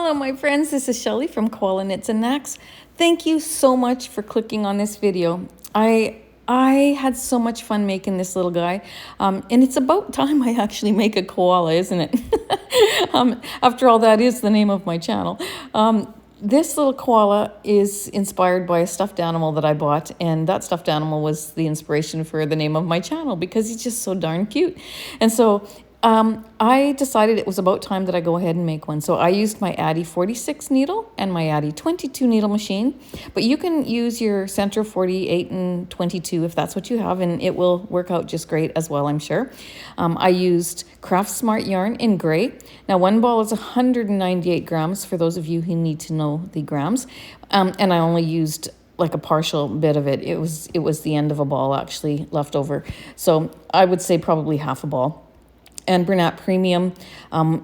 Hello, my friends. This is Shelley from Koala Knits and Knacks. Thank you so much for clicking on this video. I had so much fun making this little guy, and it's about time I actually make a koala, isn't it? After all, that is the name of my channel. This little koala is inspired by a stuffed animal that I bought, and that stuffed animal was the inspiration for the name of my channel because he's just so darn cute. And so I decided it was about time that I go ahead and make one. So I used my Addi 46 needle and my Addi 22 needle machine, but you can use your Sentro 48 and 22 if that's what you have, and it will work out just great as well, I'm sure. I used Craft Smart yarn in gray. Now one ball is 198 grams for those of you who need to know the grams, and I only used like a partial bit of it. It was the end of a ball actually left over, so I would say probably half a ball. And Bernat Premium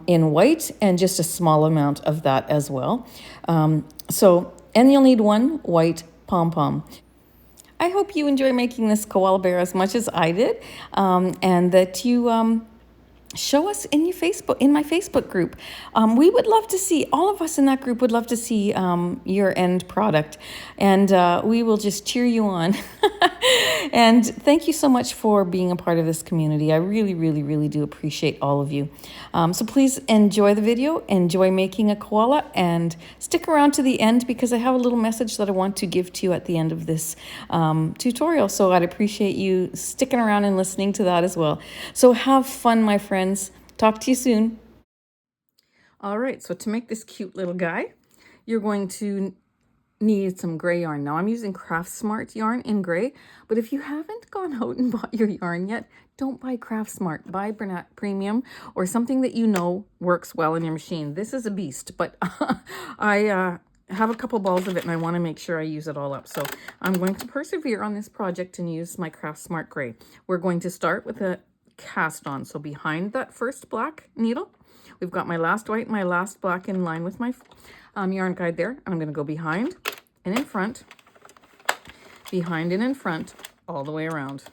in white, and just a small amount of that as well. And you'll need one white pom-pom. I hope you enjoy making this koala bear as much as I did, and that you show us in my Facebook group. We would love to see, all of us in that group would love to see your end product, and we will just cheer you on. And thank you so much for being a part of this community. I really, really, really do appreciate all of you. So please enjoy the video, enjoy making a koala, and stick around to the end because I have a little message that I want to give to you at the end of this tutorial. So I'd appreciate you sticking around and listening to that as well. So have fun, my friends. Talk to you soon. All right, so to make this cute little guy, you're going to need some gray yarn. Now I'm using Craft Smart yarn in gray, but if you haven't gone out and bought your yarn yet, don't buy Craft Smart. Buy Bernat Premium or something that you know works well in your machine. This is a beast, but I have a couple balls of it and I want to make sure I use it all up. So I'm going to persevere on this project and use my Craft Smart gray. We're going to start with a cast on. So behind that first black needle, we've got my last white and my last black in line with my yarn guide there. I'm going to go behind and in front, behind and in front, all the way around.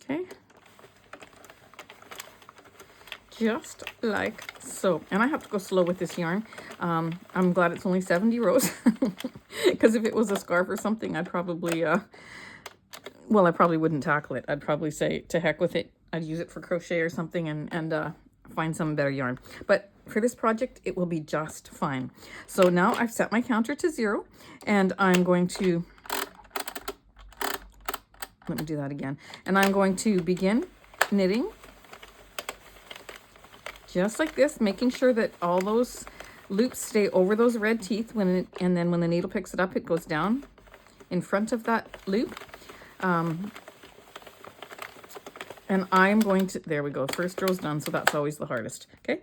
Okay. Just like so. And I have to go slow with this yarn. I'm glad it's only 70 rows because if it was a scarf or something, I'd probably, well, I probably wouldn't tackle it. I'd probably say to heck with it. I'd use it for crochet or something and find some better yarn. But for this project, it will be just fine. So now I've set my counter to 0 and I'm going to, let me do that again. And I'm going to begin knitting just like this, making sure that all those loops stay over those red teeth and then when the needle picks it up, it goes down in front of that loop. And I'm going to, there we go, first row's done, so that's always the hardest, okay?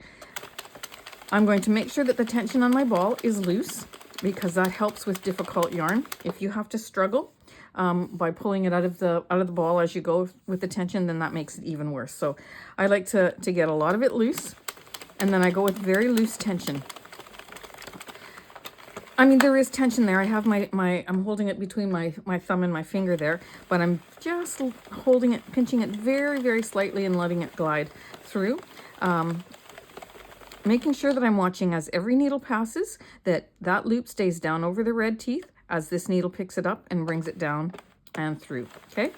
I'm going to make sure that the tension on my ball is loose because that helps with difficult yarn. If you have to struggle by pulling it out of the ball as you go with the tension, then that makes it even worse. So I like to get a lot of it loose, and then I go with very loose tension. I mean, there is tension there. I have I'm holding it between my thumb and my finger there, but I'm just holding it, pinching it very, very slightly and letting it glide through. Making sure that I'm watching as every needle passes, that loop stays down over the red teeth as this needle picks it up and brings it down and through, okay?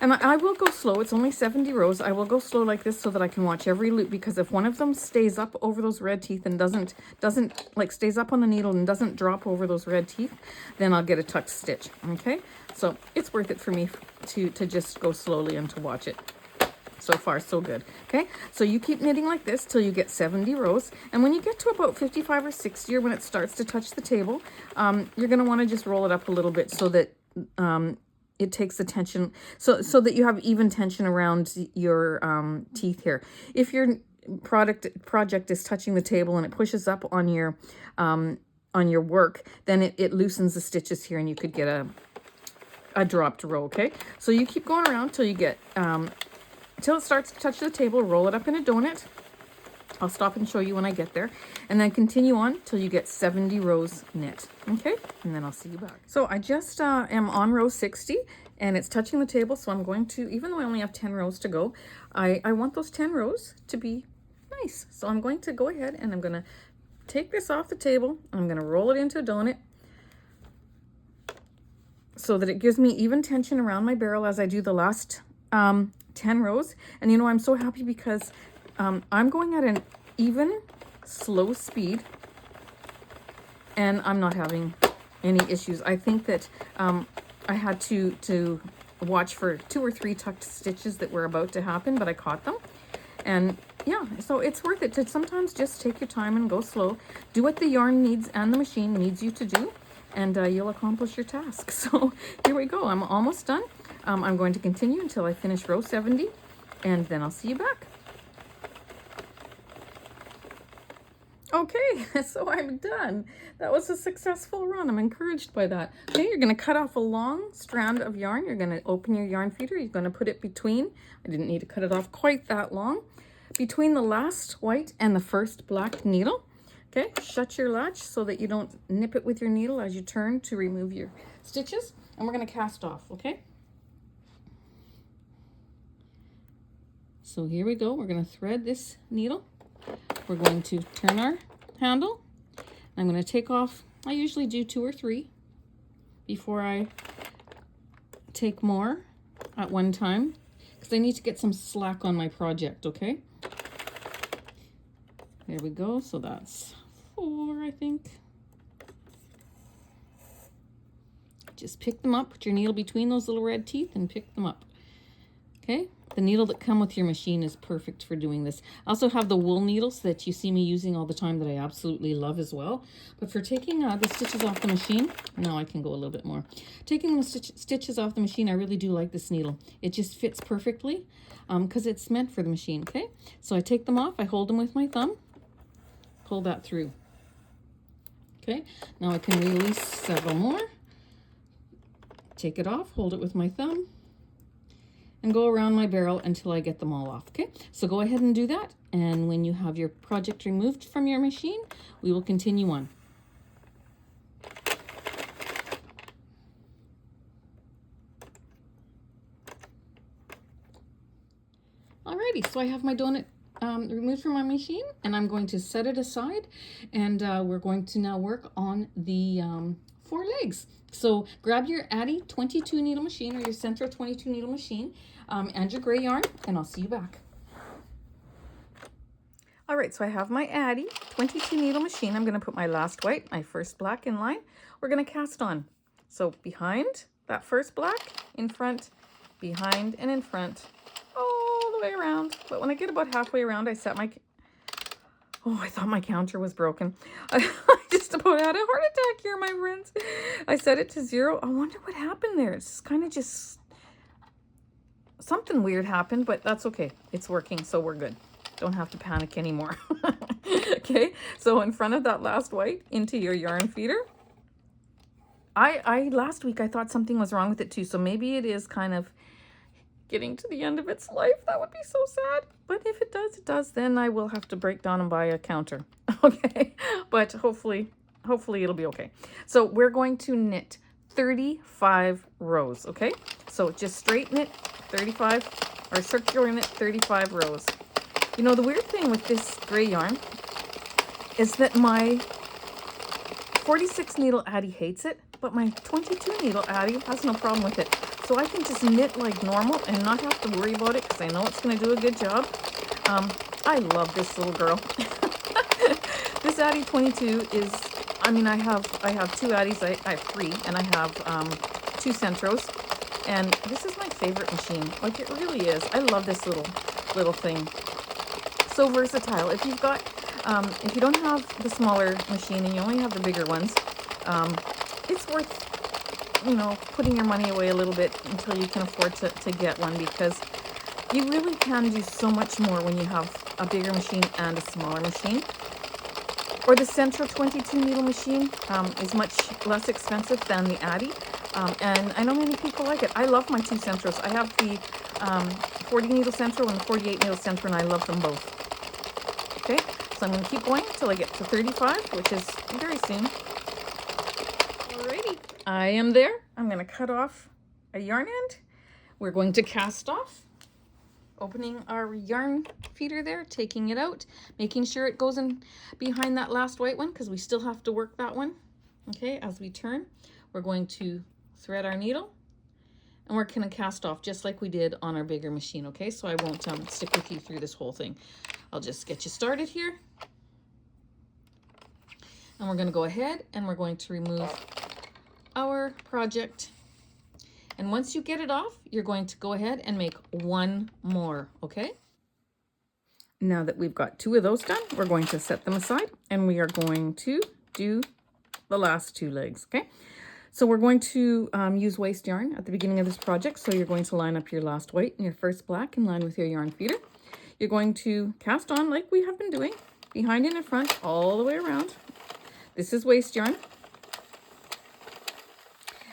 And I will go slow. It's only 70 rows. I will go slow like this so that I can watch every loop, because if one of them stays up over those red teeth and doesn't like stays up on the needle and doesn't drop over those red teeth, then I'll get a tucked stitch, okay? So it's worth it for me to just go slowly and to watch it. So far, so good. Okay, so you keep knitting like this till you get 70 rows. And when you get to about 55 or 60, or when it starts to touch the table, you're going to want to just roll it up a little bit so that it takes the tension, so that you have even tension around your teeth here. If your project is touching the table and it pushes up on your work, then it loosens the stitches here and you could get a dropped row, okay? So you keep going around till you get... till it starts to touch the table, roll it up in a donut. I'll stop and show you when I get there. And then continue on till you get 70 rows knit. Okay? And then I'll see you back. So I just am on row 60 and it's touching the table, so I'm going to, even though I only have 10 rows to go, I want those 10 rows to be nice. So I'm going to go ahead and I'm going to take this off the table. I'm going to roll it into a donut so that it gives me even tension around my barrel as I do the last 10 rows. And you know, I'm so happy because I'm going at an even, slow speed, and I'm not having any issues. I think that I had to watch for 2 or 3 tucked stitches that were about to happen, but I caught them. And yeah, so it's worth it to sometimes just take your time and go slow. Do what the yarn needs and the machine needs you to do, and you'll accomplish your task. So here we go. I'm almost done. I'm going to continue until I finish row 70, and then I'll see you back. Okay, so I'm done. That was a successful run. I'm encouraged by that. Okay, you're going to cut off a long strand of yarn. You're going to open your yarn feeder. You're going to put it between, I didn't need to cut it off quite that long, between the last white and the first black needle. Okay, shut your latch so that you don't nip it with your needle as you turn to remove your stitches. And we're going to cast off, okay? So here we go. We're going to thread this needle. We're going to turn our handle. I'm going to take off, I usually do 2 or 3 before I take more at one time, because I need to get some slack on my project, okay? There we go. So that's 4, I think. Just pick them up, put your needle between those little red teeth and pick them up. Okay, the needle that come with your machine is perfect for doing this. I also have the wool needles that you see me using all the time that I absolutely love as well. But for taking the stitches off the machine, now I can go a little bit more. Taking the stitches off the machine, I really do like this needle. It just fits perfectly because it's meant for the machine, okay? So I take them off, I hold them with my thumb, pull that through. Okay, now I can release several more. Take it off, hold it with my thumb, and go around my barrel until I get them all off, okay? So go ahead and do that, and when you have your project removed from your machine, we will continue on. Alrighty, so I have my donut removed from my machine, and I'm going to set it aside, and we're going to now work on the 4 legs. So grab your Addi 22 needle machine or your Sentro 22 needle machine and your gray yarn, and I'll see you back. All right, so I have my Addi 22 needle machine. I'm going to put my last white, my first black in line. We're going to cast on. So behind that first black, in front, behind, and in front, all the way around. But when I get about halfway around, I set my... Oh, I thought my counter was broken. I just about had a heart attack here, my friends. I set it to 0. I wonder what happened there. It's kind of just... something weird happened, but that's okay. It's working, so we're good. Don't have to panic anymore. Okay, so in front of that last white, into your yarn feeder. Last week, I thought something was wrong with it too, so maybe it is kind of getting to the end of its life. That would be so sad. But if it does, it does. Then I will have to break down and buy a counter. Okay, but hopefully it'll be okay. So we're going to knit 35 rows, okay? So just straight knit 35, or circular knit 35 rows. You know, the weird thing with this gray yarn is that my 46 needle Addi hates it, but my 22 needle Addi has no problem with it. So I can just knit like normal and not have to worry about it because I know it's going to do a good job. I love this little girl. This Addi 22 is, I mean, I have 2 Addis, I have 3, and I have 2 Sentros, and this is my favorite machine. Like, it really is. I love this little thing. So versatile. If you've got, if you don't have the smaller machine and you only have the bigger ones, it's worth, you know, putting your money away a little bit until you can afford to get one, because you really can do so much more when you have a bigger machine and a smaller machine. Or the Sentro 22 needle machine is much less expensive than the Addi, and I know many people like it. I love my 2 Sentros. I have the 40 needle Sentro and the 48 needle Sentro, and I love them both. Okay, so I'm going to keep going until I get to 35, which is very soon. Alrighty, I am there. I'm going to cut off a yarn end. We're going to cast off, opening our yarn feeder there, taking it out, making sure it goes in behind that last white one because we still have to work that one. Okay, as we turn, we're going to thread our needle and we're going to cast off just like we did on our bigger machine. Okay, so I won't stick with you through this whole thing. I'll just get you started here. And we're going to go ahead and we're going to remove our project. And once you get it off, you're going to go ahead and make one more, okay? Now that we've got 2 of those done, we're going to set them aside and we are going to do the last 2 legs, okay? So we're going to use waste yarn at the beginning of this project. So you're going to line up your last white and your first black in line with your yarn feeder. You're going to cast on like we have been doing, behind and in front, all the way around. This is waste yarn.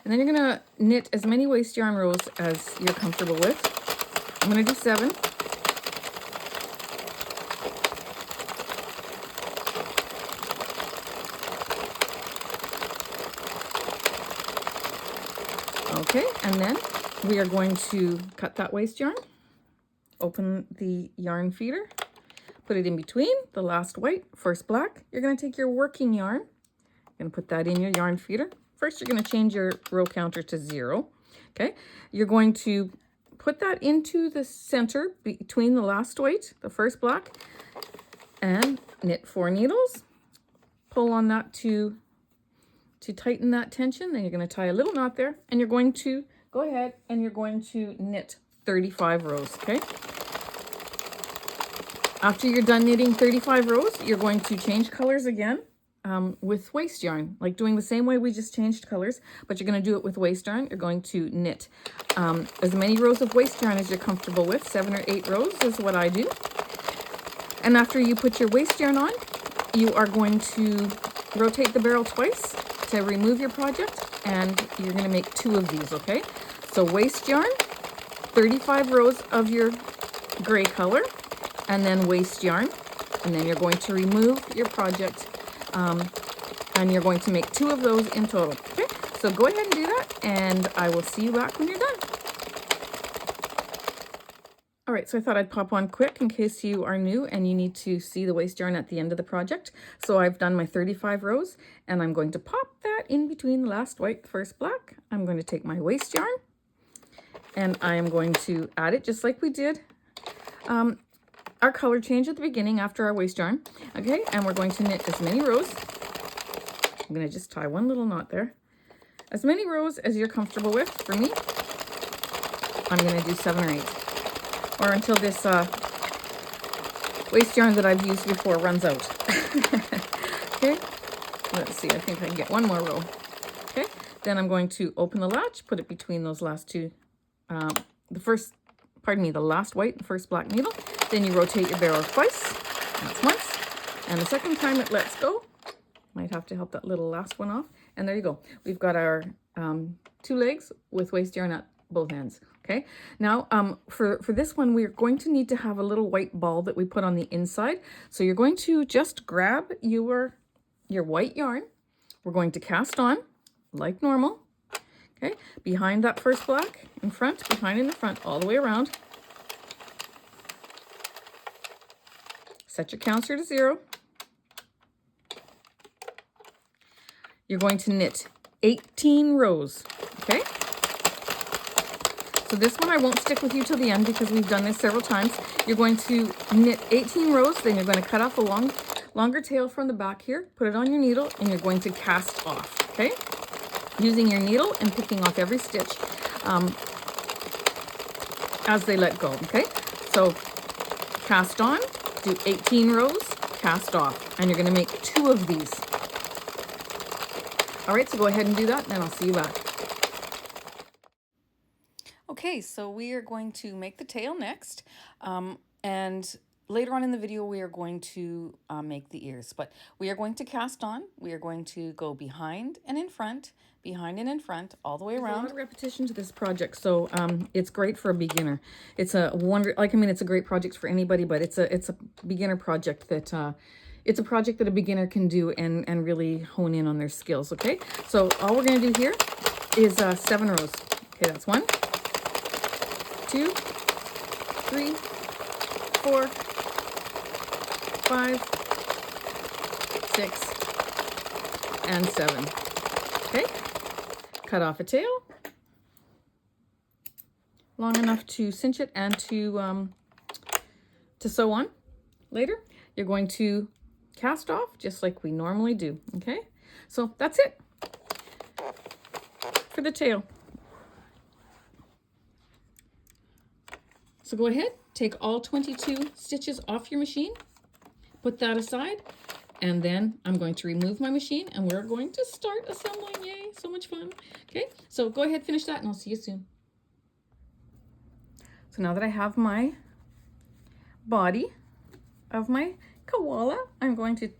And then you're going to knit as many waste yarn rows as you're comfortable with. I'm going to do 7. Okay, and then we are going to cut that waste yarn, open the yarn feeder, put it in between the last white, first black. You're going to take your working yarn, you're going to put that in your yarn feeder. First, you're going to change your row counter to 0. Okay, you're going to put that into the center between the last white, the first black, and knit 4 needles. Pull on that to tighten that tension. Then you're going to tie a little knot there, and you're going to go ahead and you're going to knit 35 rows. Okay. After you're done knitting 35 rows, you're going to change colors again. With waste yarn, like doing the same way we just changed colors, but you're going to do it with waste yarn. You're going to knit as many rows of waste yarn as you're comfortable with. 7 or 8 rows is what I do. And after you put your waste yarn on, you are going to rotate the barrel twice to remove your project, and you're going to make 2 of these, okay? So waste yarn, 35 rows of your gray color, and then waste yarn, and then you're going to remove your project. And you're going to make 2 of those in total. Okay, so go ahead and do that, and I will see you back when you're done. All right, so I thought I'd pop on quick in case you are new and you need to see the waste yarn at the end of the project. So I've done my 35 rows, and I'm going to pop that in between the last white, first black. I'm going to take my waste yarn, and I am going to add it just like we did our color change at the beginning after our waste yarn. Okay, and we're going to knit as many rows. I'm going to just tie 1 little knot there. As many rows as you're comfortable with. For me, I'm going to do 7 or 8. Or until this waste yarn that I've used before runs out. Okay, let's see, I think I can get 1 more row. Okay, then I'm going to open the latch, put it between those last 2, the last white, the first black needle. Then you rotate your barrel twice, that's once, and the second time it lets go. Might have to help that little last one off, and there you go. We've got our 2 legs with waste yarn at both ends. Okay, now for this one, we're going to need to have a little white ball that we put on the inside. So you're going to just grab your white yarn. We're going to cast on like normal. Okay, behind that first black, in front, behind in the front, all the way around. Set your counter to 0. You're going to knit 18 rows, okay? So this one I won't stick with you till the end because we've done this several times. You're going to knit 18 rows, then you're going to cut off a longer tail from the back here, put it on your needle, and you're going to cast off, okay? Using your needle and picking off every stitch as they let go, okay? So cast on, do 18 rows, cast off, and you're going to make 2 of these. All right, so go ahead and do that, and then I'll see you back. Okay, so we are going to make the tail next, and later on in the video we are going to make the ears, but we are going to cast on. We are going to go behind and in front, all the way around. There's a lot of repetition to this project, so it's great for a beginner. It's a it's a great project for anybody, but it's a beginner project that it's a project that a beginner can do and really hone in on their skills. Okay, so all we're going to do here is 7 rows. Okay, that's 1, 2, 3, 4, 5, 6, and 7. Okay, cut off a tail long enough to cinch it and to sew on. Later, you're going to cast off just like we normally do. Okay, so that's it for the tail. So go ahead, take all 22 stitches off your machine, put that aside, and then I'm going to remove my machine and we're going to start assembling. Yay, so much fun. Okay, so go ahead, finish that, and I'll see you soon. So now that I have my body of my koala, I'm going to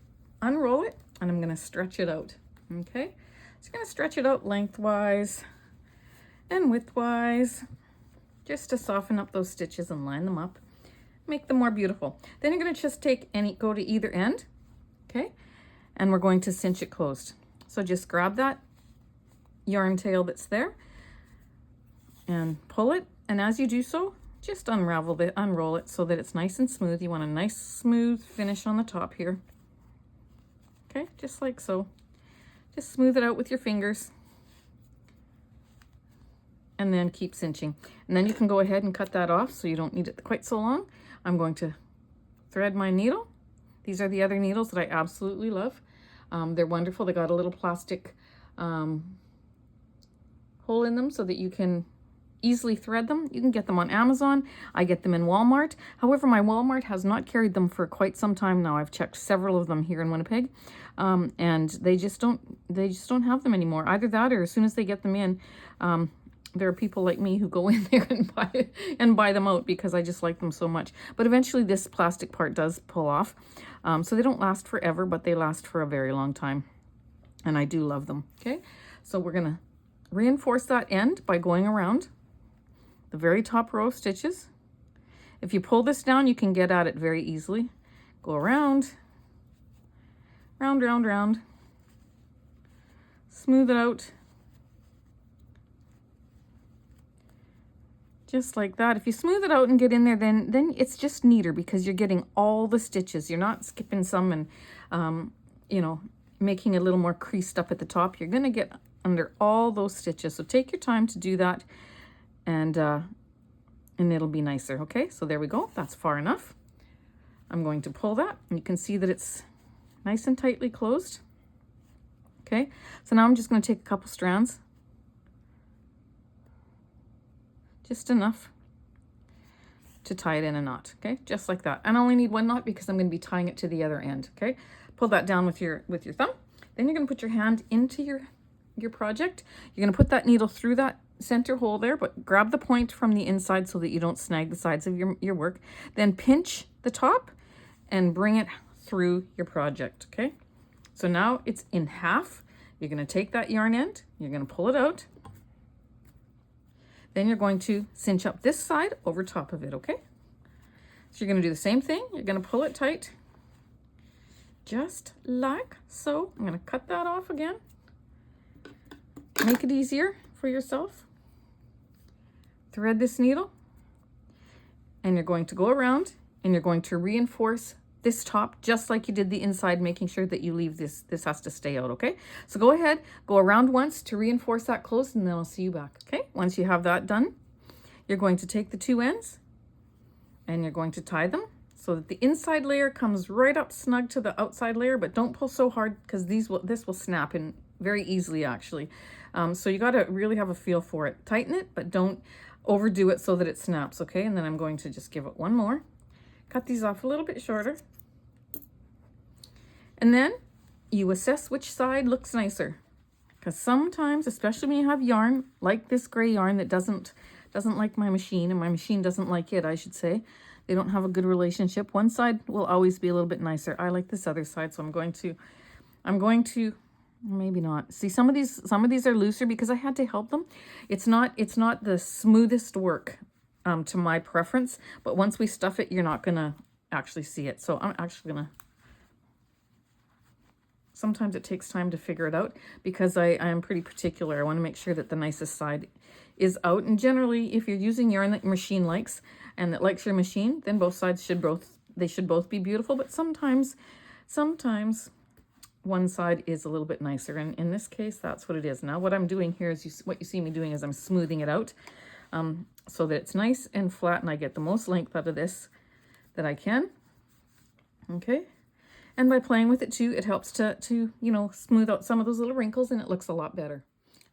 unroll it and I'm going to stretch it out. Okay, so I'm going to stretch it out lengthwise and widthwise, just to soften up those stitches and line them up, make them more beautiful. Then you're going to just go to either end, okay, and we're going to cinch it closed. So just grab that yarn tail that's there and pull it, and as you do so, just unroll it so that it's nice and smooth. You want a nice smooth finish on the top here. Okay, just like so. Just smooth it out with your fingers. And then keep cinching. And then you can go ahead and cut that off so you don't need it quite so long. I'm going to thread my needle. These are the other needles that I absolutely love. They're wonderful. They got a little plastic hole in them so that you can easily thread them. You can get them on Amazon. I get them in Walmart. However, my Walmart has not carried them for quite some time now. I've checked several of them here in Winnipeg, and they just don't have them anymore. Either that, or as soon as they get them in, there are people like me who go in there and buy them out because I just like them so much. But eventually this plastic part does pull off. So they don't last forever, but they last for a very long time. And I do love them. Okay, so we're gonna reinforce that end by going around the very top row of stitches. If you pull this down, you can get at it very easily. Go around, round, round, round. Smooth it out. Just like that. If you smooth it out and get in there, then it's just neater because you're getting all the stitches. You're not skipping some and, you know, making it a little more creased up at the top. You're going to get under all those stitches. So take your time to do that, and it'll be nicer. Okay, so there we go. That's far enough. I'm going to pull that, and you can see that it's nice and tightly closed. Okay, so now I'm just going to take a couple strands. Just enough to tie it in a knot. Okay, just like that. And I only need one knot because I'm going to be tying it to the other end. Okay, pull that down with your thumb. Then you're going to put your hand into your project. You're going to put that needle through that center hole there, but grab the point from the inside so that you don't snag the sides of your work. Then pinch the top and bring it through your project. Okay, so now it's in half. You're going to take that yarn end, you're going to pull it out. Then you're going to cinch up this side over top of it, okay? So you're going to do the same thing. You're going to pull it tight, just like so. I'm going to cut that off again. Make it easier for yourself. Thread this needle, and you're going to go around, and you're going to reinforce this top just like you did the inside, making sure that you leave this has to stay out. Okay, so go ahead, go around once to reinforce that close, and then I'll see you back. Okay, once you have that done, you're going to take the two ends and you're going to tie them so that the inside layer comes right up snug to the outside layer, but don't pull so hard because this will snap in very easily actually. So you got to really have a feel for it. Tighten it, but don't overdo it so that it snaps. Okay, and then I'm going to just give it one more. Cut these off a little bit shorter. And then you assess which side looks nicer. Because sometimes, especially when you have yarn, like this gray yarn that doesn't like my machine, and my machine doesn't like it, I should say. They don't have a good relationship. One side will always be a little bit nicer. I like this other side, so I'm going to, maybe not. See, some of these are looser because I had to help them. It's not the smoothest work to my preference, but once we stuff it, you're not gonna actually see it. So I'm actually gonna, sometimes it takes time to figure it out because I am pretty particular. I want to make sure that the nicest side is out. And generally, if you're using yarn that your machine likes and that likes your machine, then both sides should both be beautiful. But sometimes one side is a little bit nicer. And in this case, that's what it is. Now, what I'm doing here is what you see me doing is I'm smoothing it out so that it's nice and flat and I get the most length out of this that I can. Okay. And by playing with it too, it helps to you know, smooth out some of those little wrinkles and it looks a lot better.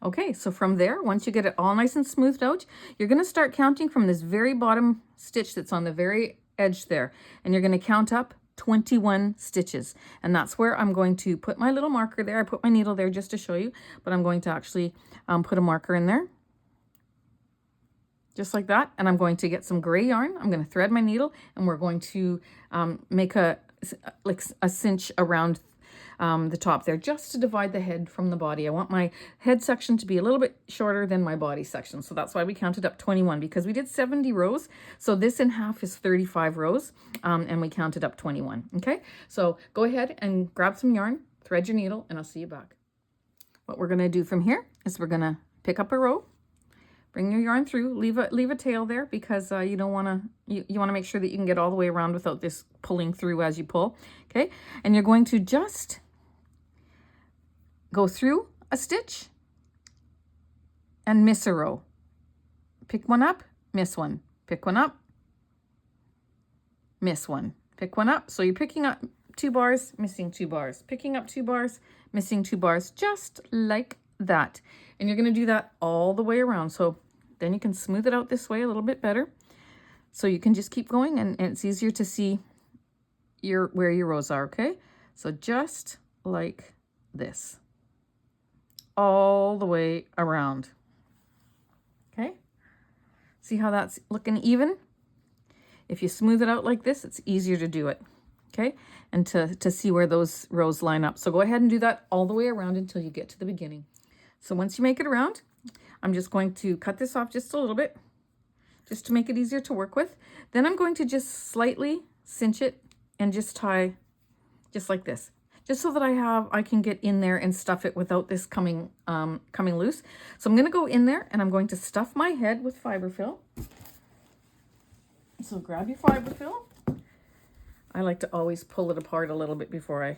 Okay, so from there, once you get it all nice and smoothed out, you're going to start counting from this very bottom stitch that's on the very edge there. And you're going to count up 21 stitches. And that's where I'm going to put my little marker there. I put my needle there just to show you, but I'm going to actually put a marker in there. Just like that. And I'm going to get some gray yarn. I'm going to thread my needle and we're going to make a cinch around the top there, just to divide the head from the body. I want my head section to be a little bit shorter than my body section. So that's why we counted up 21, because we did 70 rows. So this in half is 35 rows, and we counted up 21. Okay, so go ahead and grab some yarn, thread your needle, and I'll see you back. What we're going to do from here is we're going to pick up a row, bring your yarn through, leave a tail there, because you don't want to, you want to make sure that you can get all the way around without this pulling through as you pull. Okay, and you're going to just go through a stitch and miss a row. Pick one up, miss one. Pick one up, miss one. Pick one up. So you're picking up 2 bars, missing 2 bars. Picking up 2 bars, missing 2 bars, just like that. And you're going to do that all the way around. So then you can smooth it out this way a little bit better. So you can just keep going and it's easier to see where your rows are, okay? So just like this. All the way around. Okay? See how that's looking even? If you smooth it out like this, it's easier to do it. Okay? And to see where those rows line up. So go ahead and do that all the way around until you get to the beginning. So once you make it around, I'm just going to cut this off just a little bit, just to make it easier to work with. Then I'm going to just slightly cinch it and just tie just like this. Just so that I can get in there and stuff it without this coming loose. So I'm going to go in there and I'm going to stuff my head with fiberfill. So grab your fiberfill. I like to always pull it apart a little bit before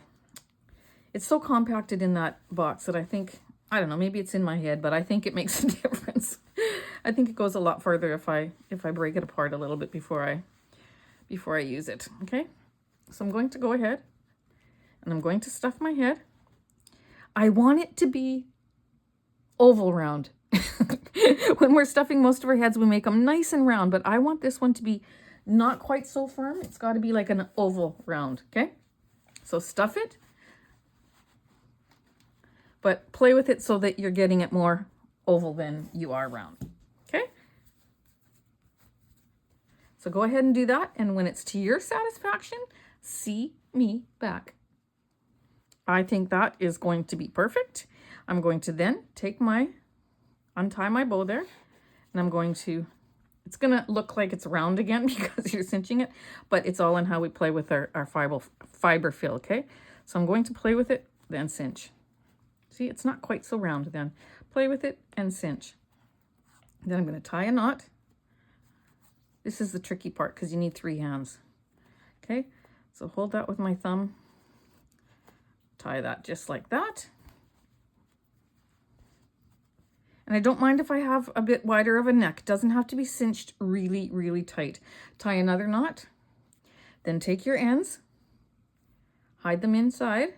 it's so compacted in that box that I think, I don't know, maybe it's in my head, but I think it makes a difference. I think it goes a lot further if I break it apart a little bit before I use it. Okay, so I'm going to go ahead and I'm going to stuff my head. I want it to be oval round. When we're stuffing most of our heads, we make them nice and round, but I want this one to be not quite so firm. It's got to be like an oval round, okay? So stuff it, but play with it so that you're getting it more oval than you are round, okay? So go ahead and do that, and when it's to your satisfaction, see me back. I think that is going to be perfect. I'm going to then untie my bow there, and I'm going to, it's going to look like it's round again because you're cinching it, but it's all in how we play with our fiber fill, okay? So I'm going to play with it, then cinch. See, it's not quite so round then. Play with it and cinch. Then I'm going to tie a knot. This is the tricky part because you need 3 hands, okay? So hold that with my thumb. Tie that just like that. And I don't mind if I have a bit wider of a neck. It doesn't have to be cinched really, really tight. Tie another knot. Then take your ends, hide them inside.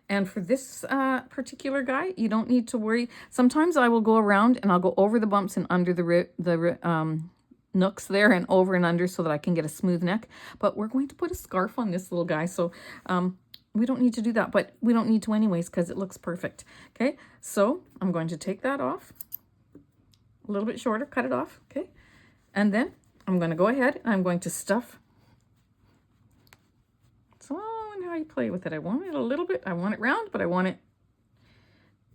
And for this particular guy, you don't need to worry. Sometimes I will go around and I'll go over the bumps and under the nooks there and over and under so that I can get a smooth neck. But we're going to put a scarf on this little guy. So we don't need to do that, but we don't need to anyways because it looks perfect. Okay, so I'm going to take that off. A little bit shorter, cut it off, okay? And then I'm going to go ahead and I'm going to stuff. So and how you play with it. I want it a little bit, I want it round, but I want it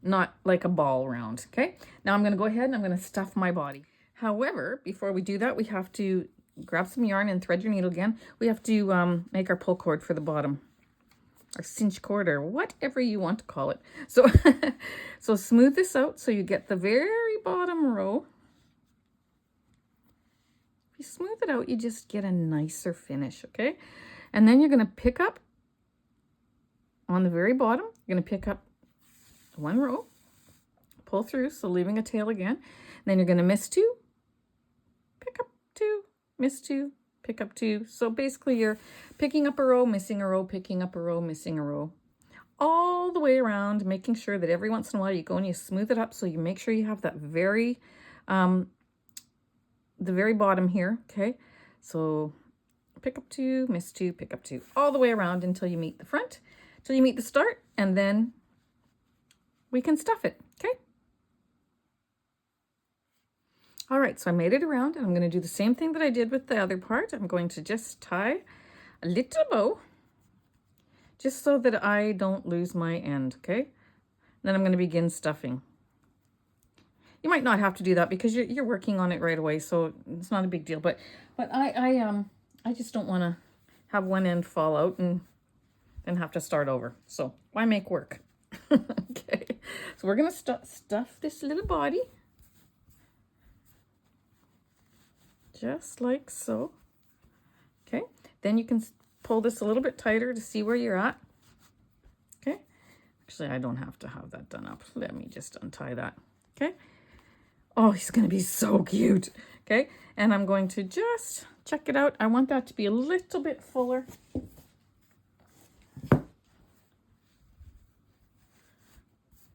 not like a ball round, okay? Now I'm going to go ahead and I'm going to stuff my body. However, before we do that, we have to grab some yarn and thread your needle again. We have to make our pull cord for the bottom. Or cinch cord, or whatever you want to call it. So, so smooth this out so you get the very bottom row. you smooth it out, you just get a nicer finish, okay? And then you're going to pick up on the very bottom. You're going to pick up one row, pull through, so leaving a tail again. Then you're going to miss two, pick up two, miss two, pick up two. So basically you're picking up a row, missing a row, picking up a row, missing a row, all the way around, making sure that every once in a while you go and you smooth it up, so you make sure you have that very the very bottom here, okay? So pick up two, miss two, pick up two, all the way around until you meet the front, till you meet the start, and then we can stuff it, okay? All right, so I made it around, and I'm going to do the same thing that I did with the other part. I'm going to just tie a little bow, just so that I don't lose my end, okay? Then I'm going to begin stuffing. You might not have to do that because you're working on it right away, so it's not a big deal. But I just don't want to have one end fall out and then have to start over. So why make work? Okay, so we're going to stuff this little body. Just like so. Okay, then you can pull this a little bit tighter to see where you're at. Okay, actually I don't have to have that done up. Let me just untie that. Okay, oh, he's gonna be so cute. Okay, and I'm going to just check it out. I want that to be a little bit fuller.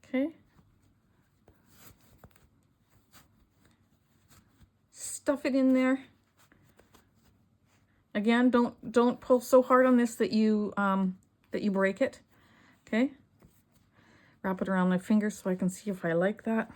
Okay, stuff it in there. Again, don't pull so hard on this that you break it. Okay, wrap it around my finger so I can see if I like that.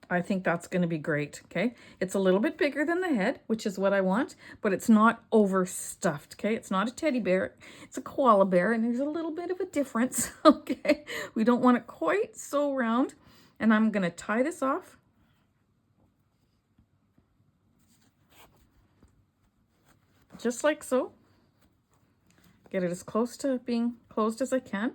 I think that's going to be great. Okay, it's a little bit bigger than the head, which is what I want, but it's not overstuffed. Okay, it's not a teddy bear, it's a koala bear, and there's a little bit of a difference. Okay, we don't want it quite so round, and I'm going to tie this off. Just like so. Get it as close to being closed as I can,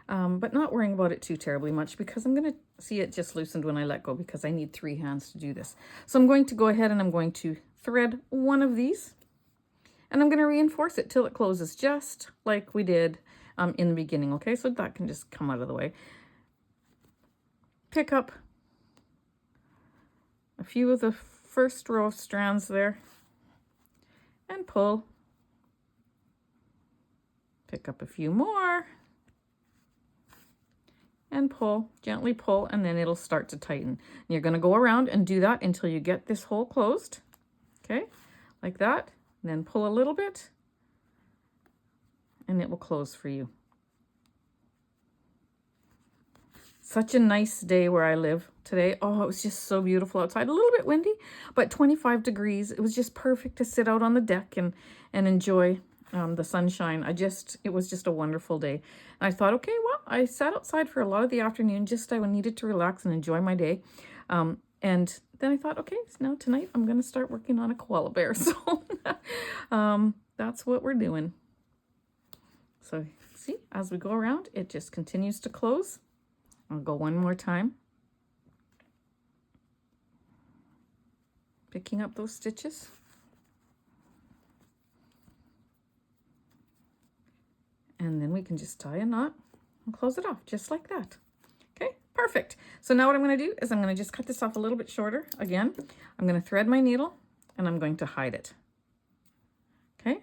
but not worrying about it too terribly much, because I'm going to see it just loosened when I let go, because I need 3 hands to do this. So I'm going to go ahead and I'm going to thread one of these, and I'm going to reinforce it till it closes, just like we did in the beginning. Okay, so that can just come out of the way. Pick up a few of the first row of strands there and pull. Pick up a few more and pull, gently pull, and then it'll start to tighten. And you're going to go around and do that until you get this hole closed. Okay, like that. And then pull a little bit and it will close for you. Such a nice day where I live today. Oh, it was just so beautiful outside. A little bit windy, but 25 degrees. It was just perfect to sit out on the deck and enjoy the sunshine. It was just a wonderful day. And I thought, okay, well, I sat outside for a lot of the afternoon. I needed to relax and enjoy my day. And then I thought, okay, so now tonight I'm going to start working on a koala bear. So that's what we're doing. So see, as we go around, it just continues to close. I'll go one more time. Picking up those stitches. And then we can just tie a knot and close it off just like that. Okay, perfect. So now what I'm going to do is I'm going to just cut this off a little bit shorter. Again, I'm going to thread my needle and I'm going to hide it. Okay.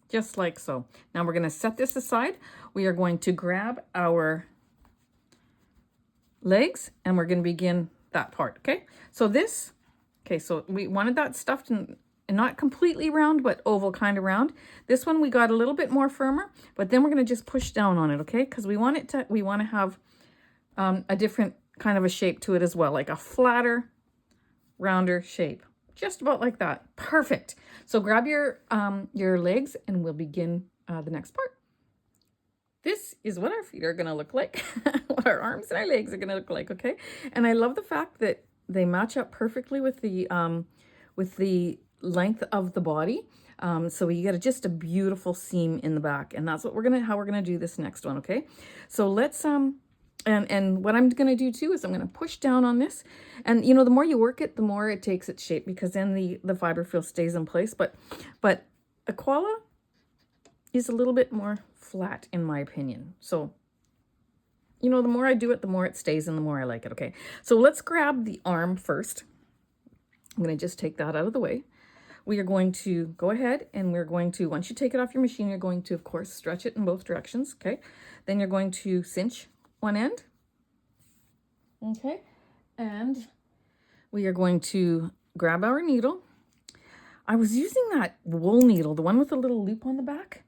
Just like so. Now we're going to set this aside. We are going to grab our legs and we're going to begin that part. Okay, so this, okay, so we wanted that stuffed and not completely round, but oval kind of round. This one we got a little bit more firmer, but then we're going to just push down on it. Okay, because we want to have a different kind of a shape to it as well, like a flatter, rounder shape. Just about like that. Perfect. So grab your legs and we'll begin the next part. This is what our feet are going to look like, what our arms and our legs are going to look like, okay? And I love the fact that they match up perfectly with the length of the body. So you get just a beautiful seam in the back, and that's what how we're gonna do this next one, okay? So let's and what I'm gonna do too is I'm gonna push down on this, and you know, the more you work it, the more it takes its shape, because then the fiber fill stays in place. But a koala is a little bit more flat in my opinion. So you know, the more I do it, the more it stays and the more I like it, okay? So let's grab the arm first. I'm gonna just take that out of the way. We are going to go ahead and we're going to, once you take it off your machine, you're going to, of course, stretch it in both directions, okay? Then you're going to cinch one end, okay? And we are going to grab our needle. I was using that wool needle, the one with a little loop on the back.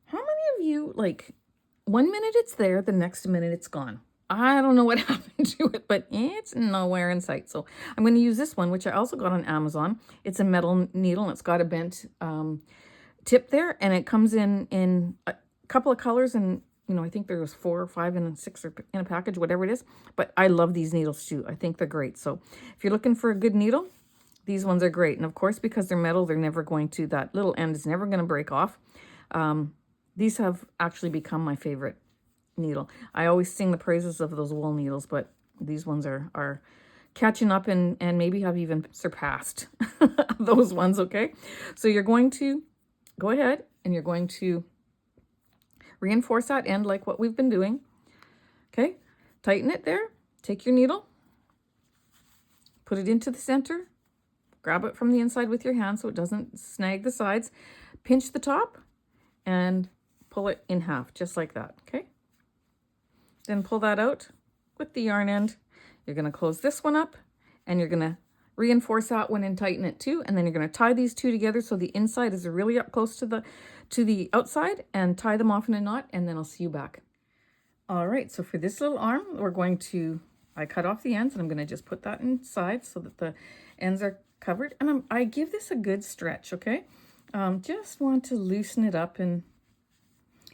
How many of you, like, 1 minute it's there, the next minute it's gone? I don't know what happened to it, but it's nowhere in sight. So I'm going to use this one, which I also got on Amazon. It's a metal needle, and it's got a bent tip there, and it comes in a couple of colors, and you know, I think there was 4 or 5 and 6 in a package, whatever it is. But I love these needles too. I think they're great. So if you're looking for a good needle, these ones are great. And of course, because they're metal, they're never going to, that little end is never going to break off. These have actually become my favorite needle. I always sing the praises of those wool needles, but these ones are catching up and maybe have even surpassed those ones, okay? So you're going to go ahead and you're going to reinforce that end like what we've been doing, okay? Tighten it there. Take your needle, put it into the center, grab it from the inside with your hand so it doesn't snag the sides, pinch the top, and pull it in half, just like that, okay? Then pull that out with the yarn end. You're going to close this one up, and you're going to reinforce that one and tighten it too, and then you're going to tie these two together so the inside is really up close to the outside, and tie them off in a knot, and then I'll see you back. All right, so for this little arm, we're going to, I cut off the ends, and I'm going to just put that inside so that the ends are covered, and I give this a good stretch, okay? Just want to loosen it up,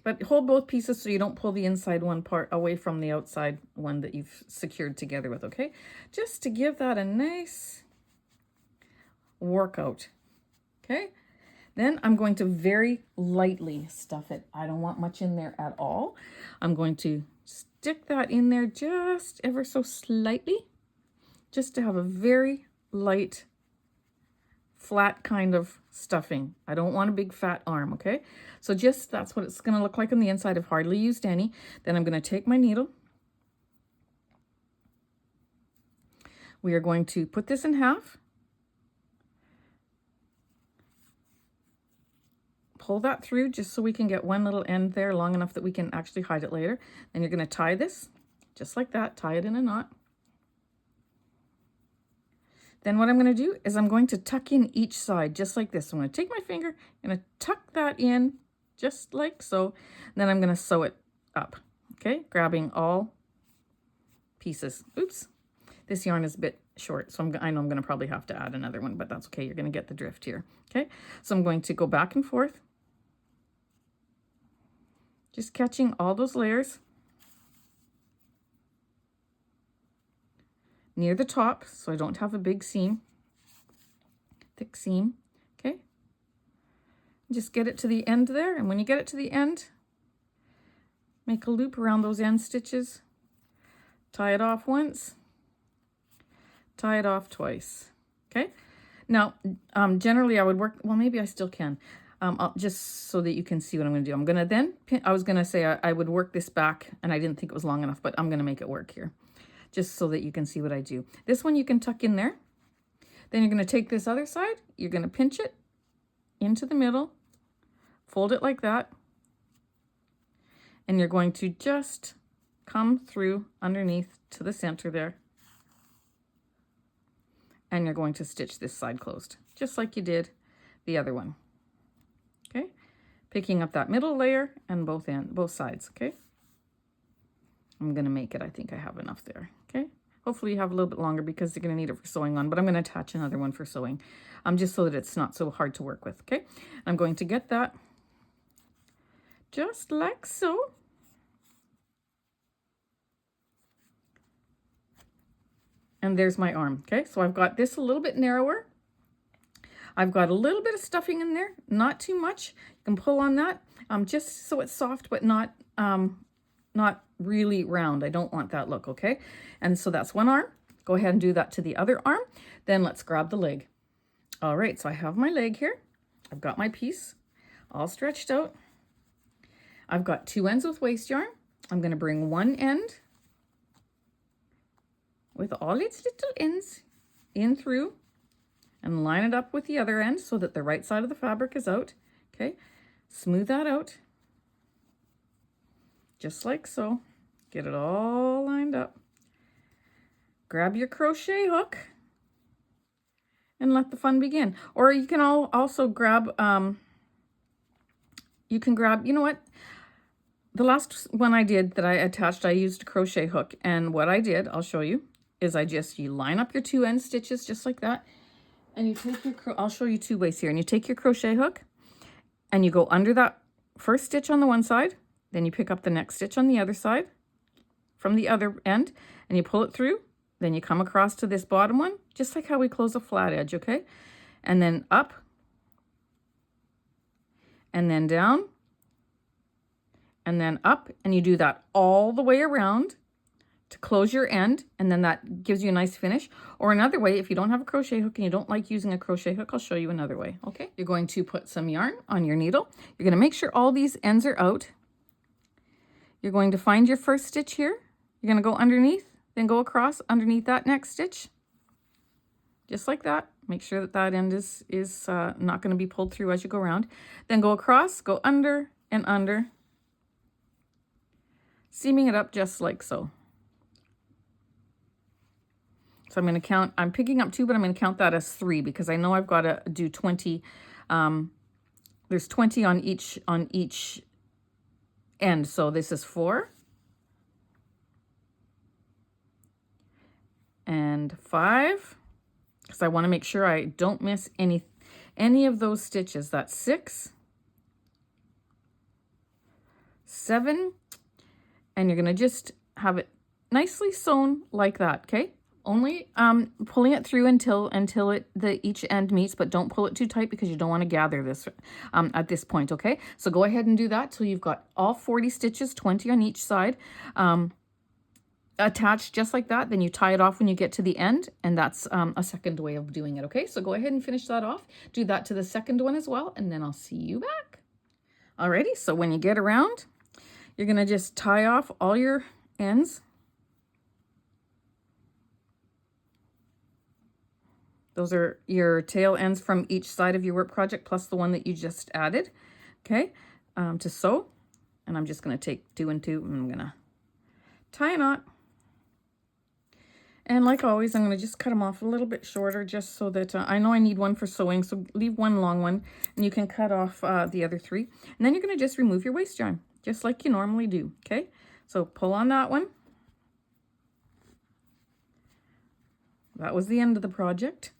but hold both pieces so you don't pull the inside one part away from the outside one that you've secured together with, okay? Just to give that a nice workout, okay? Then I'm going to very lightly stuff it. I don't want much in there at all. I'm going to stick that in there just ever so slightly, just to have a very light, flat kind of stuffing. I don't want a big fat arm, okay? So just, that's what it's going to look like on the inside. I've hardly used any. Then I'm going to take my needle. We are going to put this in half. Pull that through just so we can get one little end there long enough that we can actually hide it later. Then you're going to tie this just like that, tie it in a knot. Then what I'm going to do is I'm going to tuck in each side just like this. So I'm going to take my finger, I'm going to tuck that in just like so. And then I'm going to sew it up, okay? Grabbing all pieces. Oops, this yarn is a bit short, so I know I'm going to probably have to add another one, but that's okay. You're going to get the drift here, okay? So I'm going to go back and forth, just catching all those layers near the top so I don't have a big seam, thick seam, okay? Just get it to the end there, and when you get it to the end, make a loop around those end stitches, tie it off once, tie it off twice, okay? Now, generally I would work, well, maybe I still can, just so that you can see what I'm going to do. I'm going to then, I was going to say I would work this back, and I didn't think it was long enough, but I'm going to make it work here, just so that you can see what I do. This one you can tuck in there. Then you're going to take this other side, you're going to pinch it into the middle, fold it like that, and you're going to just come through underneath to the center there, and you're going to stitch this side closed, just like you did the other one, okay? Picking up that middle layer and both sides, okay? I'm going to make it, I think I have enough there, okay? Hopefully you have a little bit longer because you're going to need it for sewing on, but I'm going to attach another one for sewing, just so that it's not so hard to work with, okay? I'm going to get that just like so. And there's my arm, okay? So I've got this a little bit narrower. I've got a little bit of stuffing in there, not too much. You can pull on that, just so it's soft, but not really round. I don't want that look, okay? And so that's one arm. Go ahead and do that to the other arm. Then let's grab the leg. All right, so I have my leg here. I've got my piece all stretched out. I've got 2 ends with waste yarn. I'm going to bring one end with all its little ends in through and line it up with the other end so that the right side of the fabric is out. Okay, smooth that out just like so. Get it all lined up. Grab your crochet hook and let the fun begin. Or you can also grab, you know what? The last one I did that I attached, I used a crochet hook. And what I did, I'll show you, is you line up your 2 end stitches just like that. And you take your, I'll show you 2 ways here. And you take your crochet hook and you go under that first stitch on the one side. Then you pick up the next stitch on the other side from the other end and you pull it through. Then you come across to this bottom one, just like how we close a flat edge, okay? And then up and then down and then up, and you do that all the way around to close your end, and then that gives you a nice finish. Or another way, if you don't have a crochet hook and you don't like using a crochet hook, I'll show you another way, okay? You're going to put some yarn on your needle. You're going to make sure all these ends are out. You're going to find your first stitch here. You're going to go underneath, then go across underneath that next stitch, just like that. Make sure that that end is not going to be pulled through as you go around. Then go across, go under and under, seaming it up just like so. So I'm going to count, I'm picking up 2, but I'm going to count that as 3 because I know I've got to do 20. There's 20 on each end. So this is 4 and 5, because I want to make sure I don't miss any of those stitches. That's 6, 7, and you're going to just have it nicely sewn like that, okay? Only pulling it through until each end meets, but don't pull it too tight because you don't want to gather this at this point, okay? So go ahead and do that till you've got all 40 stitches, 20 on each side, attached just like that. Then you tie it off when you get to the end, and that's a second way of doing it, okay? So go ahead and finish that off. Do that to the second one as well, and then I'll see you back. Alrighty, so when you get around, you're going to just tie off all your ends. Those are your tail ends from each side of your work project plus the one that you just added, okay, to sew. And I'm just going to take 2 and 2 and I'm going to tie a knot. And like always, I'm going to just cut them off a little bit shorter just so that I know I need one for sewing. So leave one long one and you can cut off the other 3. And then you're going to just remove your waste yarn just like you normally do, okay? So pull on that one. That was the end of the project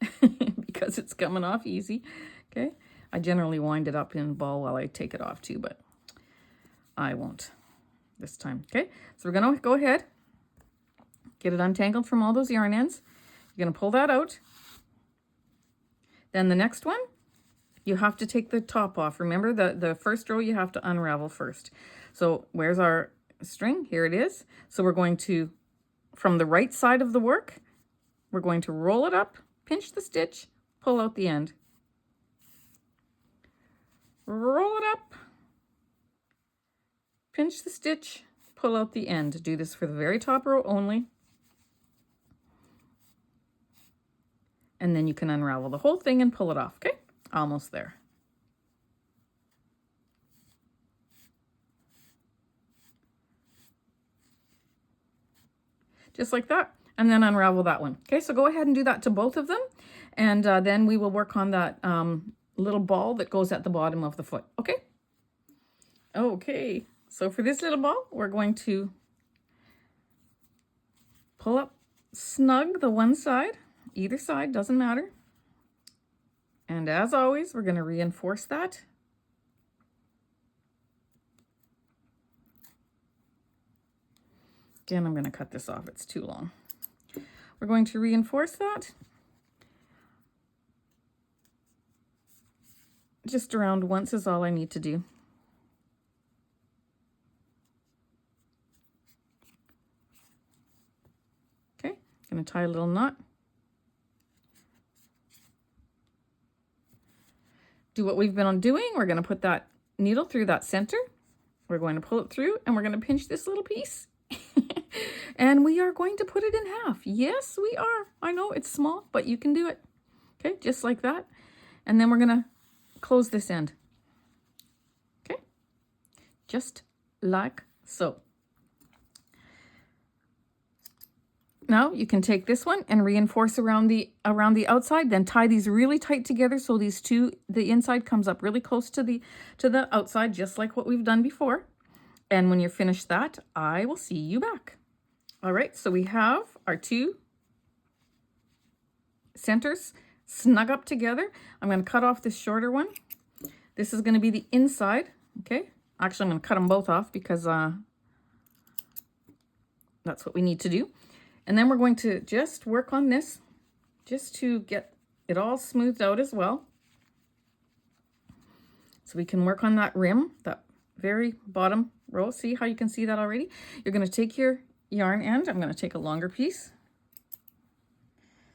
because it's coming off easy, okay? I generally wind it up in a ball while I take it off too, but I won't this time, okay? So we're going to go ahead, get it untangled from all those yarn ends. You're going to pull that out. Then the next one, you have to take the top off. Remember, the first row you have to unravel first. So where's our string? Here it is. So we're going to, from the right side of the work, we're going to roll it up, pinch the stitch, pull out the end. Roll it up, pinch the stitch, pull out the end. Do this for the very top row only. And then you can unravel the whole thing and pull it off, okay? Almost there. Just like that. And then unravel that one. Okay, so go ahead and do that to both of them. And then we will work on that little ball that goes at the bottom of the foot. Okay? Okay, so for this little ball, we're going to pull up snug the one side, either side, doesn't matter. And as always, we're going to reinforce that. Again, I'm going to cut this off. It's too long. We're going to reinforce that. Just around once is all I need to do. Okay, gonna tie a little knot. Do what we've been on doing. We're gonna put that needle through that center. We're going to pull it through and we're gonna pinch this little piece. And we are going to put it in half. Yes, we are. I know it's small, but you can do it. Okay, just like that. And then we're gonna close this end. Okay, just like so. Now you can take this one and reinforce around the outside, then tie these really tight together so these two, the inside comes up really close to the outside, just like what we've done before. And when you're finished that, I will see you back. All right, so we have our two centers snug up together. I'm going to cut off this shorter one. This is going to be the inside, okay? Actually, I'm going to cut them both off because that's what we need to do. And then we're going to just work on this just to get it all smoothed out as well. So we can work on that rim, that very bottom row. See how you can see that already? You're going to take your yarn end. I'm going to take a longer piece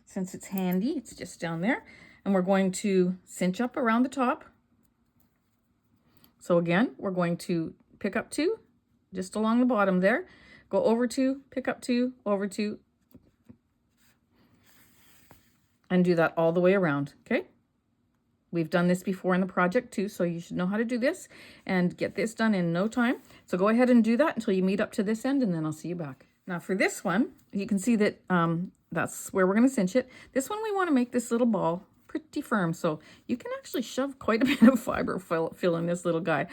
since it's handy. It's just down there. And we're going to cinch up around the top. So again, we're going to pick up two just along the bottom there. Go over two, pick up two, over two, and do that all the way around, okay? We've done this before in the project too, so you should know how to do this and get this done in no time. So go ahead and do that until you meet up to this end, and then I'll see you back. Now for this one, you can see that that's where we're going to cinch it. This one we want to make this little ball pretty firm, so you can actually shove quite a bit of fiber fill in this little guy.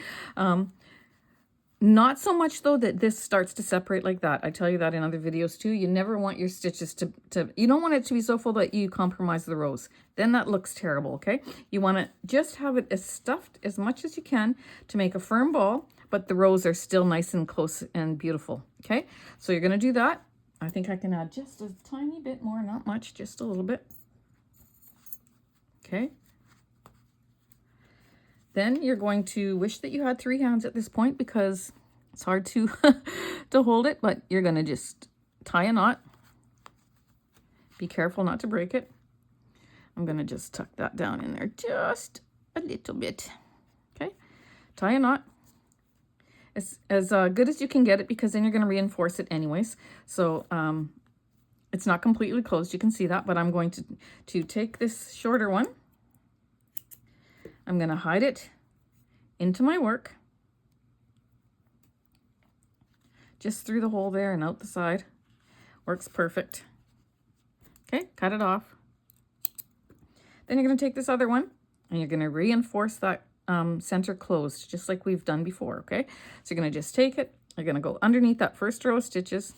Not so much though that this starts to separate like that. I tell you that in other videos too. You never want your stitches to you don't want it to be so full that you compromise the rows. Then that looks terrible, okay? You want to just have it as stuffed as much as you can to make a firm ball, but the rows are still nice and close and beautiful, okay? So you're going to do that. I think I can add just a tiny bit more, not much, just a little bit. Okay. Then you're going to wish that you had 3 hands at this point because it's hard to to hold it, but you're going to just tie a knot. Be careful not to break it. I'm going to just tuck that down in there just a little bit. Okay, tie a knot as good as you can get it because then you're going to reinforce it anyways. So it's not completely closed. You can see that, but I'm going to take this shorter one. I'm going to hide it into my work, just through the hole there and out the side. Works perfect. Okay, cut it off. Then you're going to take this other one and you're going to reinforce that center closed, just like we've done before, okay? So you're going to just take it, you're going to go underneath that first row of stitches.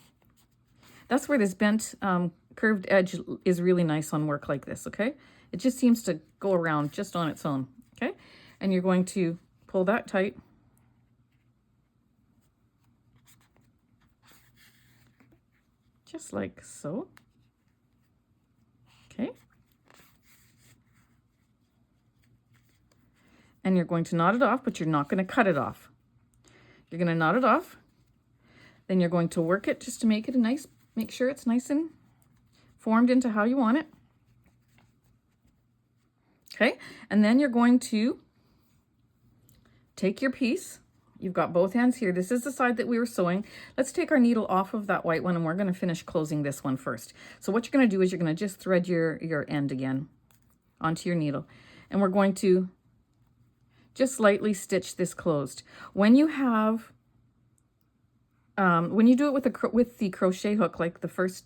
That's where this bent curved edge is really nice on work like this, okay? It just seems to go around just on its own. Okay, and you're going to pull that tight. Just like so. Okay. And you're going to knot it off, but you're not going to cut it off. You're going to knot it off. Then you're going to work it just to make it a nice, make sure it's nice and formed into how you want it. Okay, and then you're going to take your piece. You've got both hands here. This is the side that we were sewing. Let's take our needle off of that white one and we're going to finish closing this one first. So what you're going to do is you're going to just thread your end again onto your needle. And we're going to just lightly stitch this closed. When you have, when you do it with the crochet hook, like the first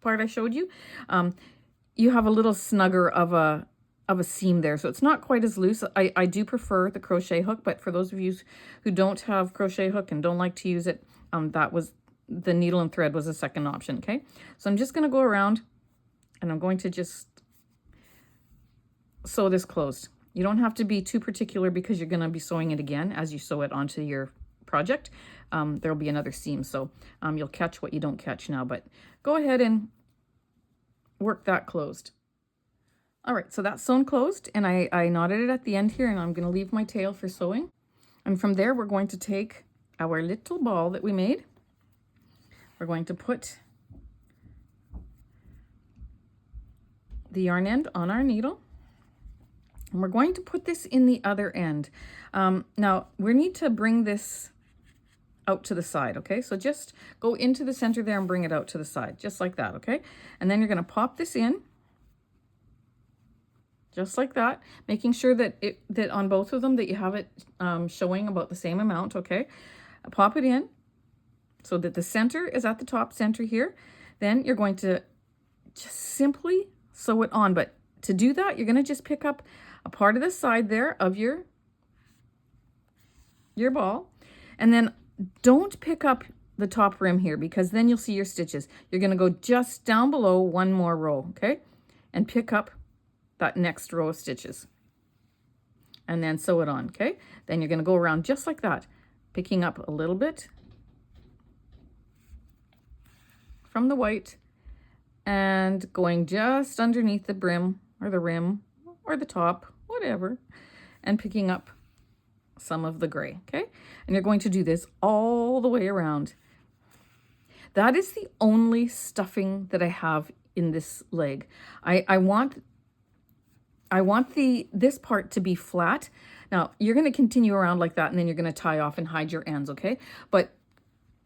part I showed you, you have a little snugger of a seam there, so it's not quite as loose. I do prefer the crochet hook, but for those of you who don't have crochet hook and don't like to use it, that was the needle and thread was a second option. Okay, so I'm just going to go around and I'm going to just sew this closed. You don't have to be too particular because you're going to be sewing it again as you sew it onto your project. There'll be another seam, so you'll catch what you don't catch now, but go ahead and work that closed. All right, so that's sewn closed, and I knotted it at the end here, and I'm gonna leave my tail for sewing. And from there, we're going to take our little ball that we made. We're going to put the yarn end on our needle, and we're going to put this in the other end. Now, we need to bring this out to the side, okay? So just go into the center there and bring it out to the side, just like that, okay? And then you're gonna pop this in, just like that, making sure that that on both of them that you have it showing about the same amount, okay? Pop it in so that the center is at the top center here. Then you're going to just simply sew it on. But to do that, you're going to just pick up a part of the side there of your ball. And then don't pick up the top rim here, because then you'll see your stitches. You're going to go just down below one more row, okay? And pick up that next row of stitches. And then sew it on, okay? Then you're going to go around just like that, picking up a little bit from the white and going just underneath the brim or the rim or the top, whatever, and picking up some of the gray, okay? And you're going to do this all the way around. That is the only stuffing that I have in this leg. I want this part to be flat. Now, you're going to continue around like that, and then you're going to tie off and hide your ends, okay? But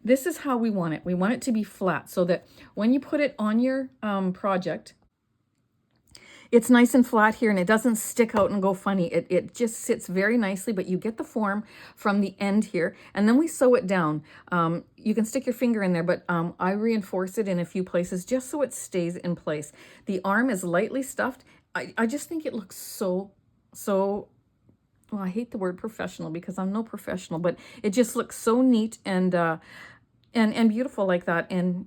this is how we want it. We want it to be flat so that when you put it on your project, it's nice and flat here and it doesn't stick out and go funny. It just sits very nicely, but you get the form from the end here, and then we sew it down. You can stick your finger in there, but I reinforce it in a few places just so it stays in place. The arm is lightly stuffed. I just think it looks so, well, I hate the word professional because I'm no professional, but it just looks so neat and beautiful like that. And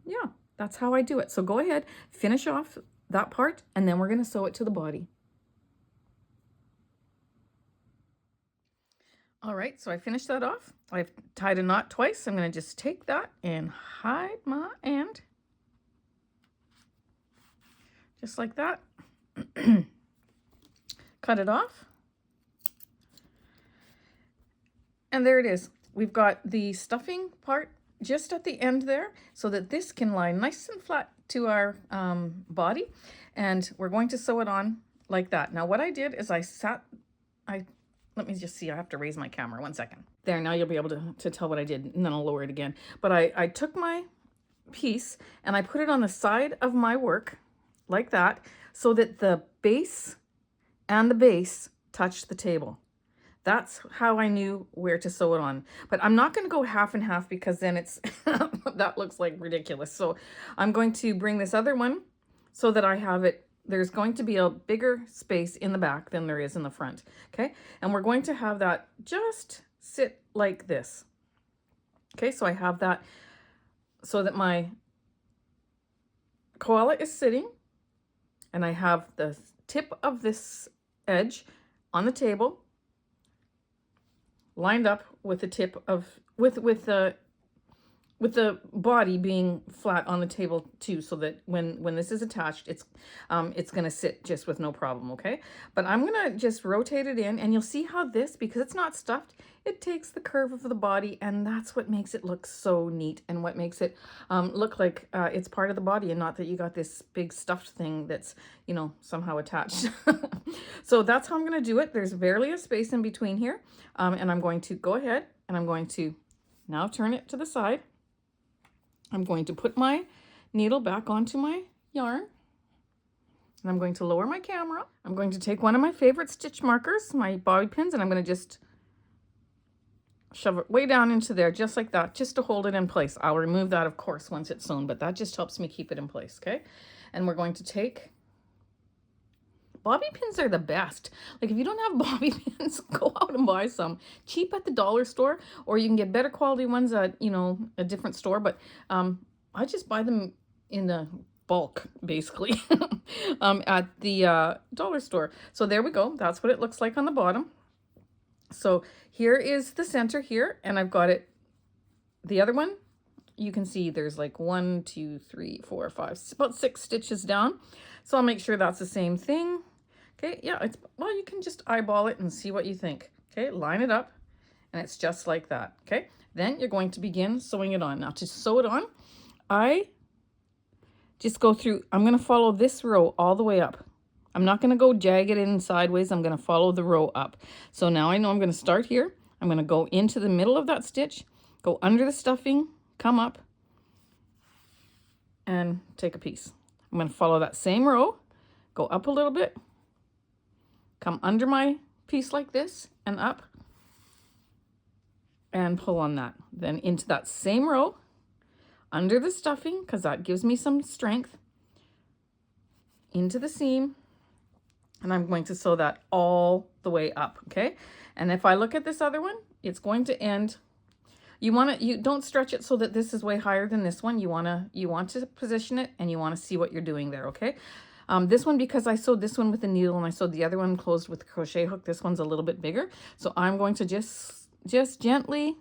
yeah, that's how I do it. So go ahead, finish off that part, and then we're going to sew it to the body. All right, so I finished that off. I've tied a knot twice. I'm going to just take that and hide my end. Just like that. Cut it off. And there it is. We've got the stuffing part just at the end there so that this can lie nice and flat to our body. And we're going to sew it on like that. Now what I did is let me just see, I have to raise my camera 1 second. There, now you'll be able to tell what I did, and then I'll lower it again. But I took my piece and I put it on the side of my work like that so that the base and the base touch the table. That's how I knew where to sew it on. But I'm not going to go half and half because then it's that looks like ridiculous. So I'm going to bring this other one so that I have it. There's going to be a bigger space in the back than there is in the front. Okay. And we're going to have that just sit like this. Okay. So I have that so that my koala is sitting, and I have the tip of this edge on the table lined up with the tip of with the body being flat on the table too, so that when this is attached, it's going to sit just with no problem, okay? But I'm going to just rotate it in, and you'll see how this, because it's not stuffed, it takes the curve of the body, and that's what makes it look so neat, and what makes it look like it's part of the body, and not that you got this big stuffed thing that's, you know, somehow attached. So that's how I'm going to do it. There's barely a space in between here, and I'm going to go ahead, and I'm going to now turn it to the side. I'm going to put my needle back onto my yarn, and I'm going to lower my camera. I'm going to take one of my favorite stitch markers, my bobby pins, and I'm going to just shove it way down into there, just like that, just to hold it in place. I'll remove that, of course, once it's sewn, but that just helps me keep it in place, okay? And we're going to take... Bobby pins are the best. Like, if you don't have bobby pins, go out and buy some. Cheap at the dollar store, or you can get better quality ones at, you know, a different store. But I just buy them in the bulk, basically, at the dollar store. So there we go. That's what it looks like on the bottom. So here is the center here, and I've got it, the other one you can see there's like 1, 2, 3, 4, 5, about 6 stitches down. So I'll make sure that's the same thing. Okay, yeah, it's, well, you can just eyeball it and see what you think. Okay, line it up, and it's just like that. Okay, then you're going to begin sewing it on. Now to sew it on, I just go through, I'm going to follow this row all the way up. I'm not going to go jagged in sideways. I'm going to follow the row up. So now I know I'm going to start here. I'm going to go into the middle of that stitch, go under the stuffing, come up, and take a piece. I'm going to follow that same row, go up a little bit, come under my piece like this, and up, and pull on that. Then into that same row, under the stuffing, because that gives me some strength, into the seam, and I'm going to sew that all the way up, okay? And if I look at this other one, it's going to end, you don't stretch it so that this is way higher than this one. You want to position it, and you want to see what you're doing there, okay? This one, because I sewed this one with a needle and I sewed the other one closed with a crochet hook, this one's a little bit bigger. So I'm going to just gently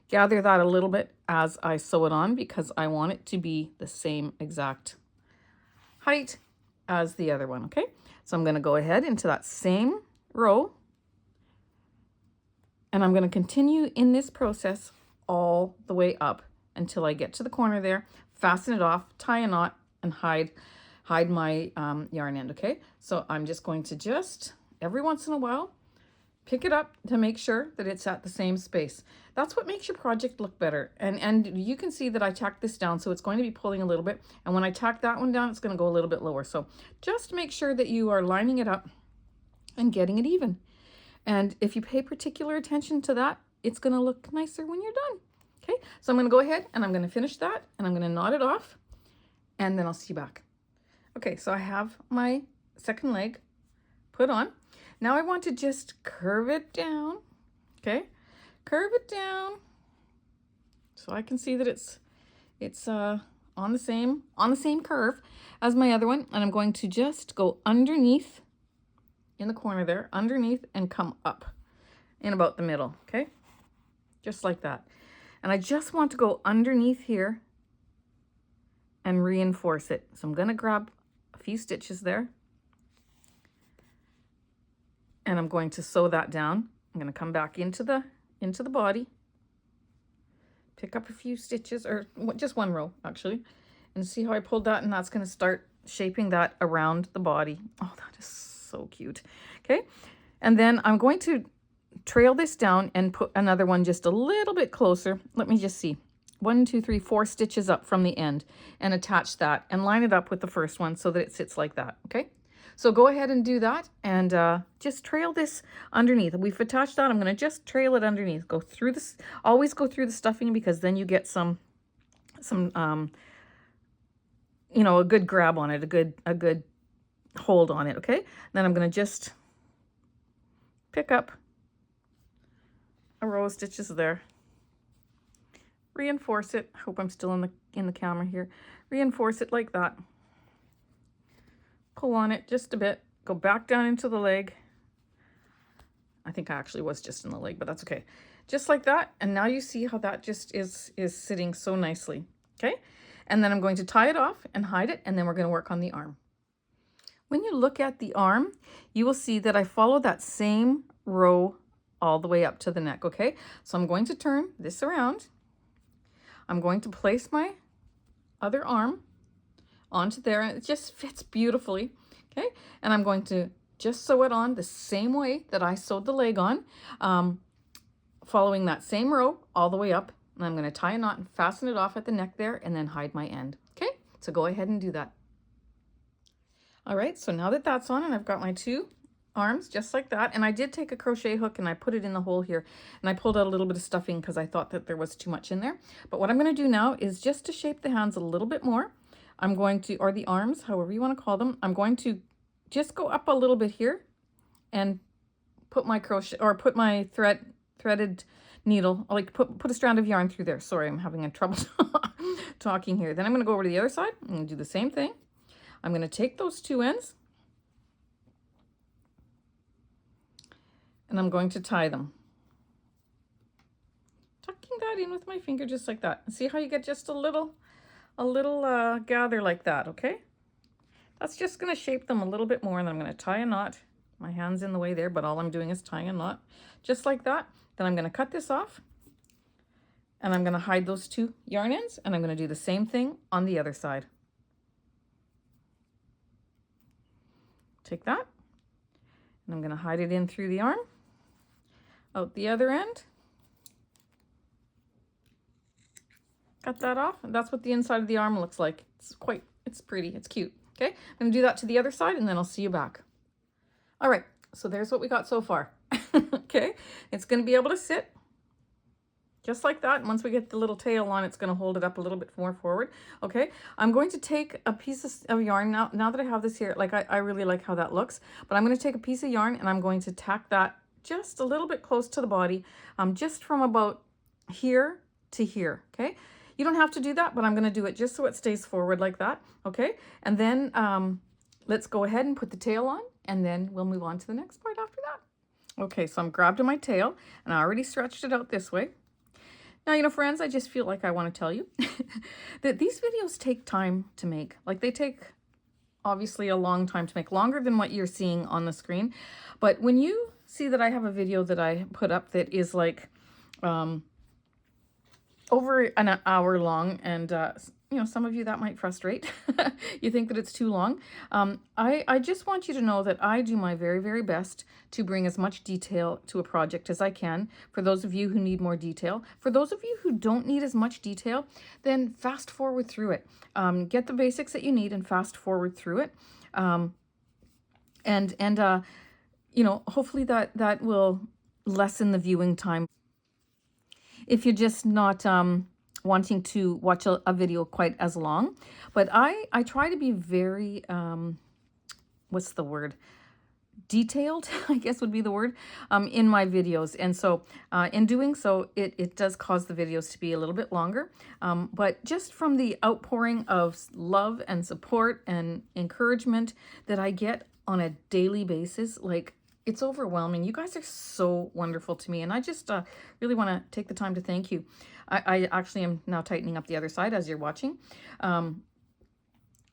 gather that a little bit as I sew it on, because I want it to be the same exact height as the other one, okay? So I'm going to go ahead into that same row, and I'm going to continue in this process all the way up until I get to the corner there, fasten it off, tie a knot, and hide my yarn end, okay? So I'm just going to just, every once in a while, pick it up to make sure that it's at the same space. That's what makes your project look better. And you can see that I tacked this down, so it's going to be pulling a little bit. And when I tack that one down, it's going to go a little bit lower. So just make sure that you are lining it up and getting it even. And if you pay particular attention to that, it's going to look nicer when you're done. Okay, so I'm going to go ahead and I'm going to finish that, and I'm going to knot it off, and then I'll see you back. Okay, so I have my second leg put on. Now I want to just curve it down, okay? Curve it down so I can see that it's on the same curve as my other one, and I'm going to just go underneath in the corner there, underneath, and come up in about the middle, okay? Just like that. And I just want to go underneath here and reinforce it. So I'm going to grab a few stitches there, and I'm going to sew that down. I'm going to come back into the body, pick up a few stitches, or just one row actually, and see how I pulled that, and that's going to start shaping that around the body. Oh, that is so cute. Okay, and then I'm going to trail this down and put another one just a little bit closer. Let me just see. 1, 2, 3, 4 stitches up from the end, and attach that and line it up with the first one so that it sits like that. Okay, so go ahead and do that, and just trail this underneath. We've attached that. I'm going to just trail it underneath. Go through this. Always go through the stuffing, because then you get some you know, a good grab on it, a good hold on it. Okay, then I'm going to just pick up a row of stitches there, reinforce it. I hope I'm still in the camera here. Reinforce it like that. Pull on it just a bit. Go back down into the leg. I think I actually was just in the leg, but that's okay. Just like that. And now you see how that just is sitting so nicely. Okay. And then I'm going to tie it off and hide it. And then we're going to work on the arm. When you look at the arm, you will see that I follow that same row all the way up to the neck. Okay. So I'm going to turn this around. I'm going to place my other arm onto there, and it just fits beautifully. Okay, and I'm going to just sew it on the same way that I sewed the leg on, following that same row all the way up, and I'm going to tie a knot and fasten it off at the neck there, and then hide my end. Okay, so go ahead and do that. All right, so now that that's on, and I've got my 2 arms just like that, and I did take a crochet hook and I put it in the hole here, and I pulled out a little bit of stuffing because I thought that there was too much in there. But what I'm going to do now is just to shape the hands a little bit more, I'm going to, or the arms, however you want to call them, I'm going to just go up a little bit here and put my crochet, or put my threaded needle, like put a strand of yarn through there. Sorry, I'm having a trouble talking here. Then I'm going to go over to the other side. I'm going to do the same thing. I'm going to take those 2 ends, and I'm going to tie them. Tucking taking that in with my finger just like that. See how you get just a little gather like that, okay? That's just going to shape them a little bit more, and I'm going to tie a knot. My hand's in the way there, but all I'm doing is tying a knot just like that. Then I'm going to cut this off, and I'm going to hide those two yarn ends, and I'm going to do the same thing on the other side. Take that, and I'm going to hide it in through the arm, out the other end. Cut that off, and that's what the inside of the arm looks like. It's pretty, it's cute. Okay, I'm going to do that to the other side, and then I'll see you back. All right, so there's what we got so far. Okay, it's going to be able to sit just like that. And once we get the little tail on, it's going to hold it up a little bit more forward. Okay, I'm going to take a piece of yarn now that I have this here. Like I really like how that looks, but I'm going to take a piece of yarn and I'm going to tack that just a little bit close to the body, just from about here to here. Okay, you don't have to do that, but I'm going to do it just so it stays forward like that. Okay, and then let's go ahead and put the tail on, and then we'll move on to the next part after that. Okay, so I'm grabbed to my tail, and I already stretched it out this way. Now, you know, friends, I just feel like I want to tell you that these videos take time to make. Like, they take, obviously, a long time to make, longer than what you're seeing on the screen. But when you see that I have a video that I put up that is like over an hour long, and you know, some of you that might frustrate. You think that it's too long. I just want you to know that I do my very, very best to bring as much detail to a project as I can. For those of you who need more detail, for those of you who don't need as much detail, then fast forward through it. Get the basics that you need and fast forward through it. You know, hopefully that will lessen the viewing time. If you're just not wanting to watch a video quite as long. But I try to be very, what's the word? Detailed, I guess would be the word, in my videos. And so in doing so, it does cause the videos to be a little bit longer. But just from the outpouring of love and support and encouragement that I get on a daily basis, like, it's overwhelming. You guys are so wonderful to me, and I just really want to take the time to thank you. I actually am now tightening up the other side as you're watching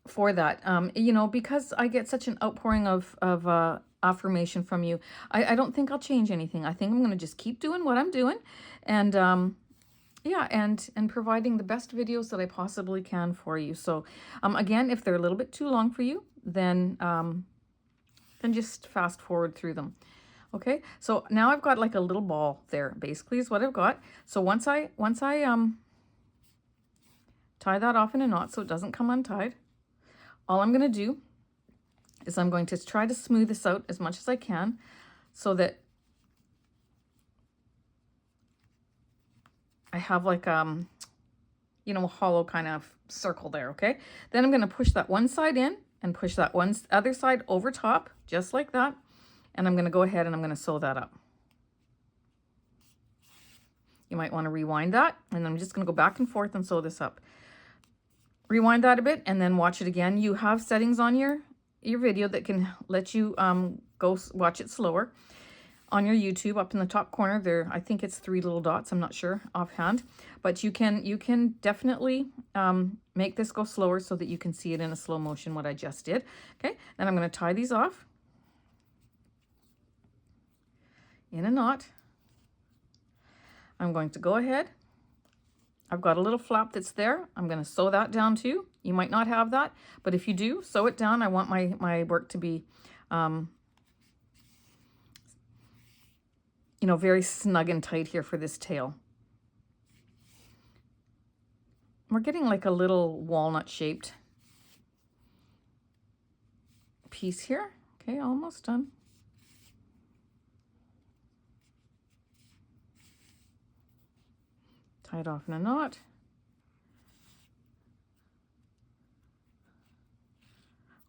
for that. You know, because I get such an outpouring of affirmation from you, I don't think I'll change anything. I think I'm going to just keep doing what I'm doing, and yeah, and providing the best videos that I possibly can for you. So again, if they're a little bit too long for you, then just fast forward through them. Okay, so now I've got like a little ball there, basically is what I've got. So once I tie that off in a knot so it doesn't come untied, all I'm going to do is I'm going to try to smooth this out as much as I can so that I have like you know, a hollow kind of circle there. Okay, then I'm going to push that one side in and push that other side over top, just like that. And I'm going to go ahead and I'm going to sew that up. You might want to rewind that, and I'm just going to go back and forth and sew this up. Rewind that a bit and then watch it again. You have settings on your video that can let you go watch it slower. On your YouTube, up in the top corner there, I think it's 3 little dots, I'm not sure offhand, but you can definitely make this go slower so that you can see it in a slow motion, what I just did. Okay, then I'm going to tie these off in a knot. I'm going to go ahead. I've got a little flap that's there. I'm going to sew that down too. You might not have that, but if you do, sew it down. I want my work to be you know, very snug and tight here for this tail. We're getting like a little walnut shaped piece here. Okay, almost done. Tie it off in a knot.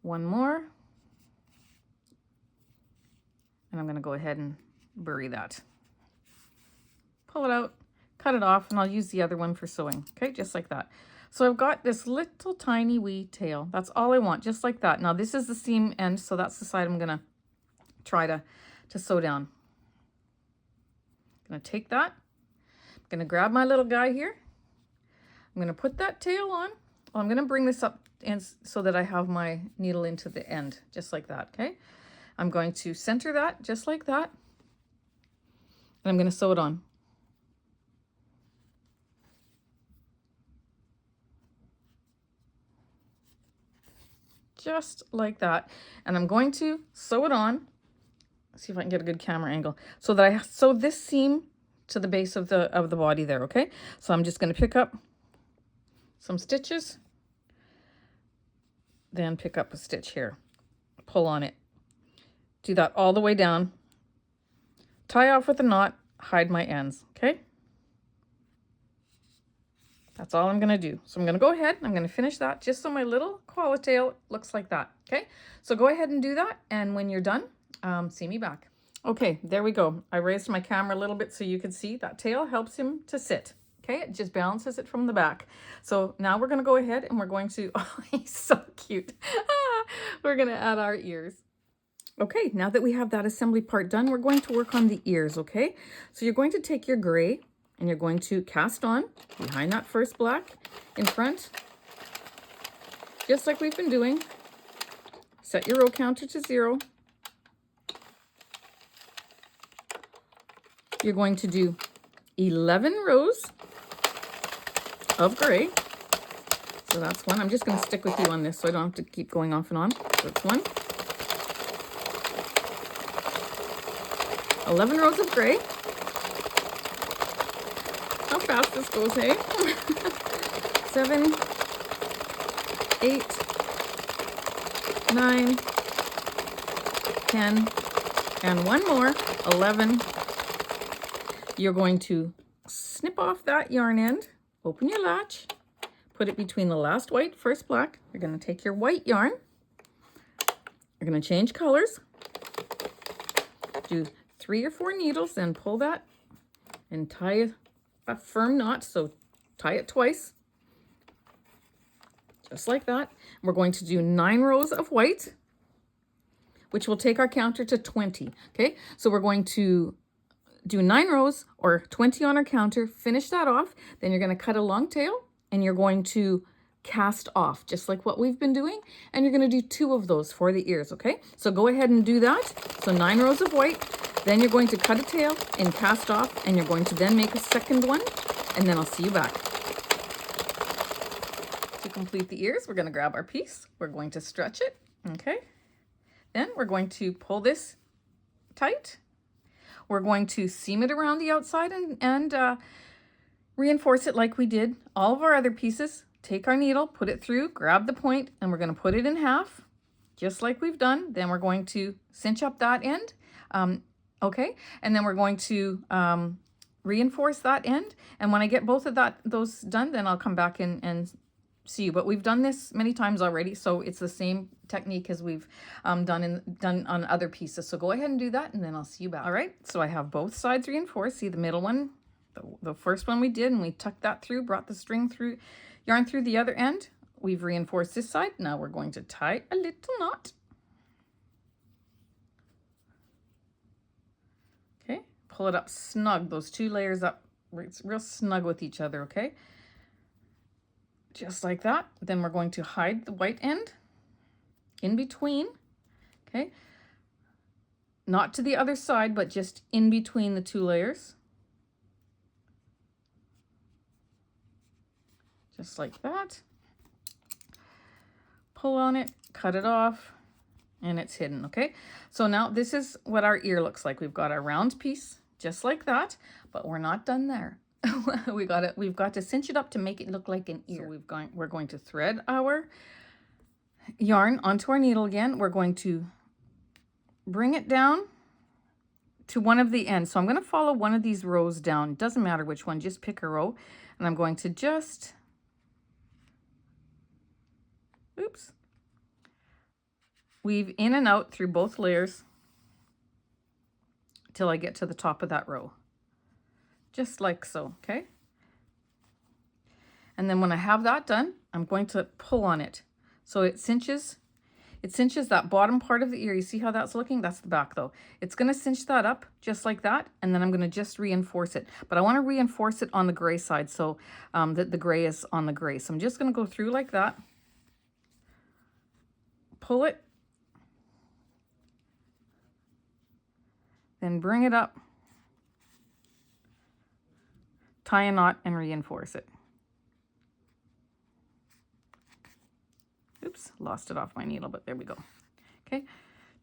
One more. And I'm going to go ahead and bury that. Pull it out, cut it off, and I'll use the other one for sewing. Okay, just like that. So I've got this little tiny wee tail. That's all I want, just like that. Now this is the seam end, so that's the side I'm going to try to sew down. I'm going to take that. I'm gonna grab my little guy here. I'm gonna put that tail on. I'm gonna bring this up and so that I have my needle into the end, just like that, okay? I'm going to center that just like that. And I'm gonna sew it on. Just like that. And I'm going to sew it on. See if I can get a good camera angle so that I sew this seam to the base of the body there, okay? So I'm just going to pick up some stitches, then pick up a stitch here, pull on it, do that all the way down, tie off with a knot, hide my ends, okay? That's all I'm going to do. So I'm going to go ahead and I'm going to finish that just so my little koala tail looks like that, okay? So go ahead and do that, and when you're done, see me back. Okay, there we go. I raised my camera a little bit so you can see that tail helps him to sit. Okay, it just balances it from the back. So now we're going to go ahead and we're going to, oh, he's so cute. We're going to add our ears. Okay, now that we have that assembly part done, we're going to work on the ears, okay? So you're going to take your gray and you're going to cast on behind that first black in front, just like we've been doing. Set your row counter to 0. You're going to do 11 rows of gray. So that's one. I'm just going to stick with you on this so I don't have to keep going off and on. So that's one. 11 rows of gray. How fast this goes, hey? 7, 8, 9, 10, and one more, 11. You're going to snip off that yarn end, open your latch, put it between the last white, first black. You're going to take your white yarn. You're going to change colors. Do 3 or 4 needles, then pull that and tie a firm knot. So tie it twice, just like that. We're going to do 9 rows of white, which will take our counter to 20. Okay, so we're going to do 9 rows or 20 on our counter, finish that off. Then you're going to cut a long tail and you're going to cast off just like what we've been doing. And you're going to do 2 of those for the ears. Okay, so go ahead and do that. So 9 rows of white, then you're going to cut a tail and cast off, and you're going to then make a second one, and then I'll see you back. To complete the ears, we're going to grab our piece. We're going to stretch it. Okay, then we're going to pull this tight. We're going to seam it around the outside and reinforce it like we did all of our other pieces. Take our needle, put it through, grab the point, and we're going to put it in half, just like we've done. Then we're going to cinch up that end. Okay, and then we're going to reinforce that end. And when I get both of those done, then I'll come back and see you. But we've done this many times already, so it's the same technique as we've done on other pieces. So go ahead and do that, and then I'll see you back. All right, so I have both sides reinforced. See the middle one, the first one we did, and we tucked that through, brought the yarn through the other end. We've reinforced this side. Now we're going to tie a little knot. Okay, pull it up snug, those 2 layers up, it's real snug with each other, okay? Just like that. Then we're going to hide the white end in between, okay? Not to the other side, but just in between the 2 layers. Just like that. Pull on it, cut it off, and it's hidden, okay? So now this is what our ear looks like. We've got our round piece just like that, but we're not done there. We've got to cinch it up to make it look like an ear. So we're going to thread our yarn onto our needle again. We're going to bring it down to one of the ends. So I'm going to follow one of these rows down. It doesn't matter which one, just pick a row. And I'm going to just, oops, weave in and out through both layers till I get to the top of that row. Just like so, okay? And then when I have that done, I'm going to pull on it. So it cinches It cinches that bottom part of the ear. You see how that's looking? That's the back though. It's going to cinch that up just like that, and then I'm going to just reinforce it. But I want to reinforce it on the gray side so that the gray is on the gray. So I'm just going to go through like that. Pull it. Then bring it up. Tie a knot and reinforce it. Oops, lost it off my needle, but there we go. Okay,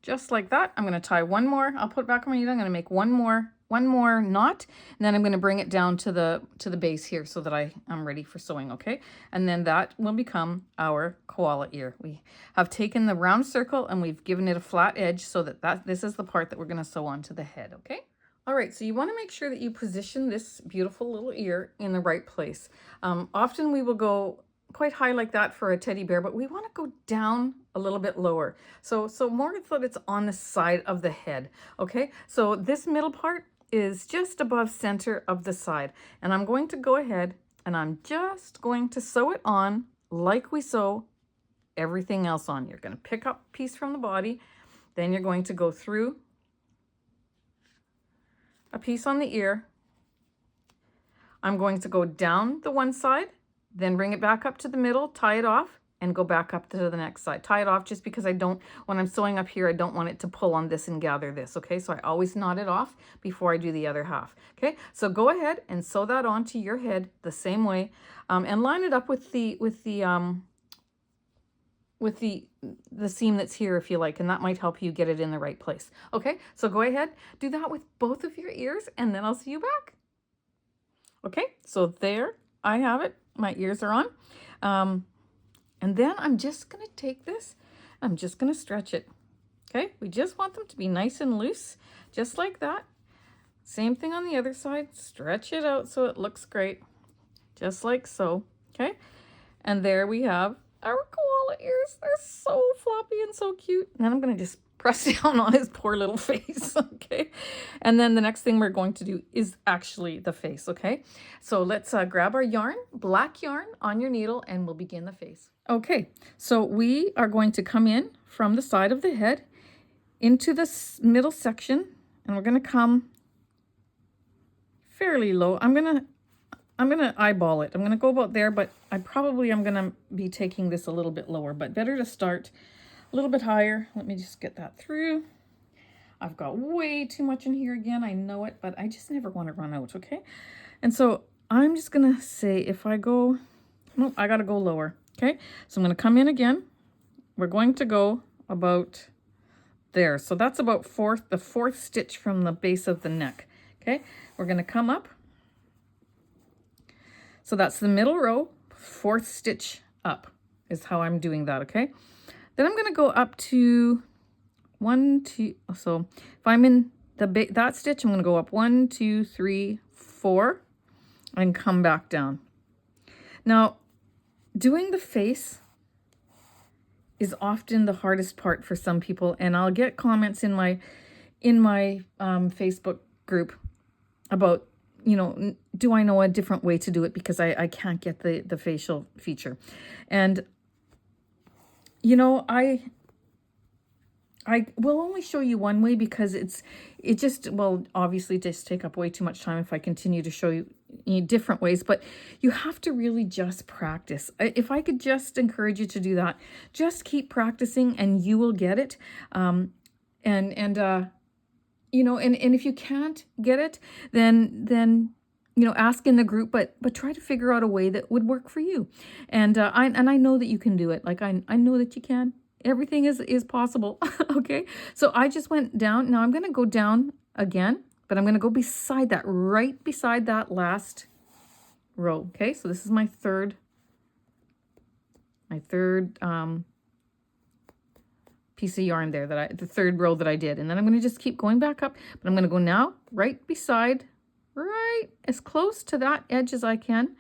just like that. I'm going to tie one more. I'll put it back on my needle. I'm going to make one more knot, and then I'm going to bring it down to the base here so that I'm ready for sewing. Okay, and then that will become our koala ear. We have taken the round circle and we've given it a flat edge so that this is the part that we're going to sew onto the head. Okay. All right, so you want to make sure that you position this beautiful little ear in the right place. Often we will go quite high like that for a teddy bear, but we want to go down a little bit lower. So more so that it's on the side of the head. Okay, so this middle part is just above center of the side. And I'm going to go ahead and I'm just going to sew it on like we sew everything else on. You're going to pick up a piece from the body, then you're going to go through a piece on the ear. I'm going to go down the one side, then bring it back up to the middle, tie it off, and go back up to the next side. Tie it off just because when I'm sewing up here, I don't want it to pull on this and gather this, okay? So I always knot it off before I do the other half, okay? So go ahead and sew that onto your head the same way, and line it up with the seam that's here if you like, and that might help you get it in the right place. Okay, so go ahead, do that with both of your ears, and then I'll see you back. Okay, so there I have it. My ears are on. And then I'm just going to take this, I'm just going to stretch it. Okay, we just want them to be nice and loose, just like that. Same thing on the other side. Stretch it out so it looks great, just like so. Okay, and there we have our koala ears. They're so floppy and so cute. And then I'm going to just press down on his poor little face. Okay, and then the next thing we're going to do is actually the face. Okay, so let's grab our yarn, black yarn on your needle, and we'll begin the face. Okay, so we are going to come in from the side of the head into this middle section, and we're going to come fairly low. I'm gonna eyeball it. I'm gonna go about there, but I'm gonna be taking this a little bit lower, but better to start a little bit higher. Let me just get that through. I've got way too much in here again, I know it, but I just never want to run out, okay? And so I'm just gonna say if I go, nope, I gotta go lower, okay? So I'm gonna come in again. We're going to go about there. So that's about the fourth stitch from the base of the neck, okay? We're gonna come up. So that's the middle row, fourth stitch up is how I'm doing that, okay? Then I'm going to go up to 1, 2, so if I'm in that stitch, I'm going to go up 1, 2, 3, 4, and come back down. Now, doing the face is often the hardest part for some people, and I'll get comments in my Facebook group about, you know, do I know a different way to do it because I can't get the facial feature. And you know, I will only show you one way because it will obviously just take up way too much time if I continue to show you different ways, but you have to really just practice. If I could just encourage you to do that, just keep practicing and you will get it. You know, and if you can't get it, then you know, ask in the group, but try to figure out a way that would work for you. And I know that you can do it. Like I know that you can. Everything is possible. Okay, so I just went down. Now I'm going to go down again, but I'm going to go beside that, right beside that last row. Okay, so this is my third piece of yarn there, the third row that I did. And then I'm going to just keep going back up, but I'm going to go now right beside, right as close to that edge as I can,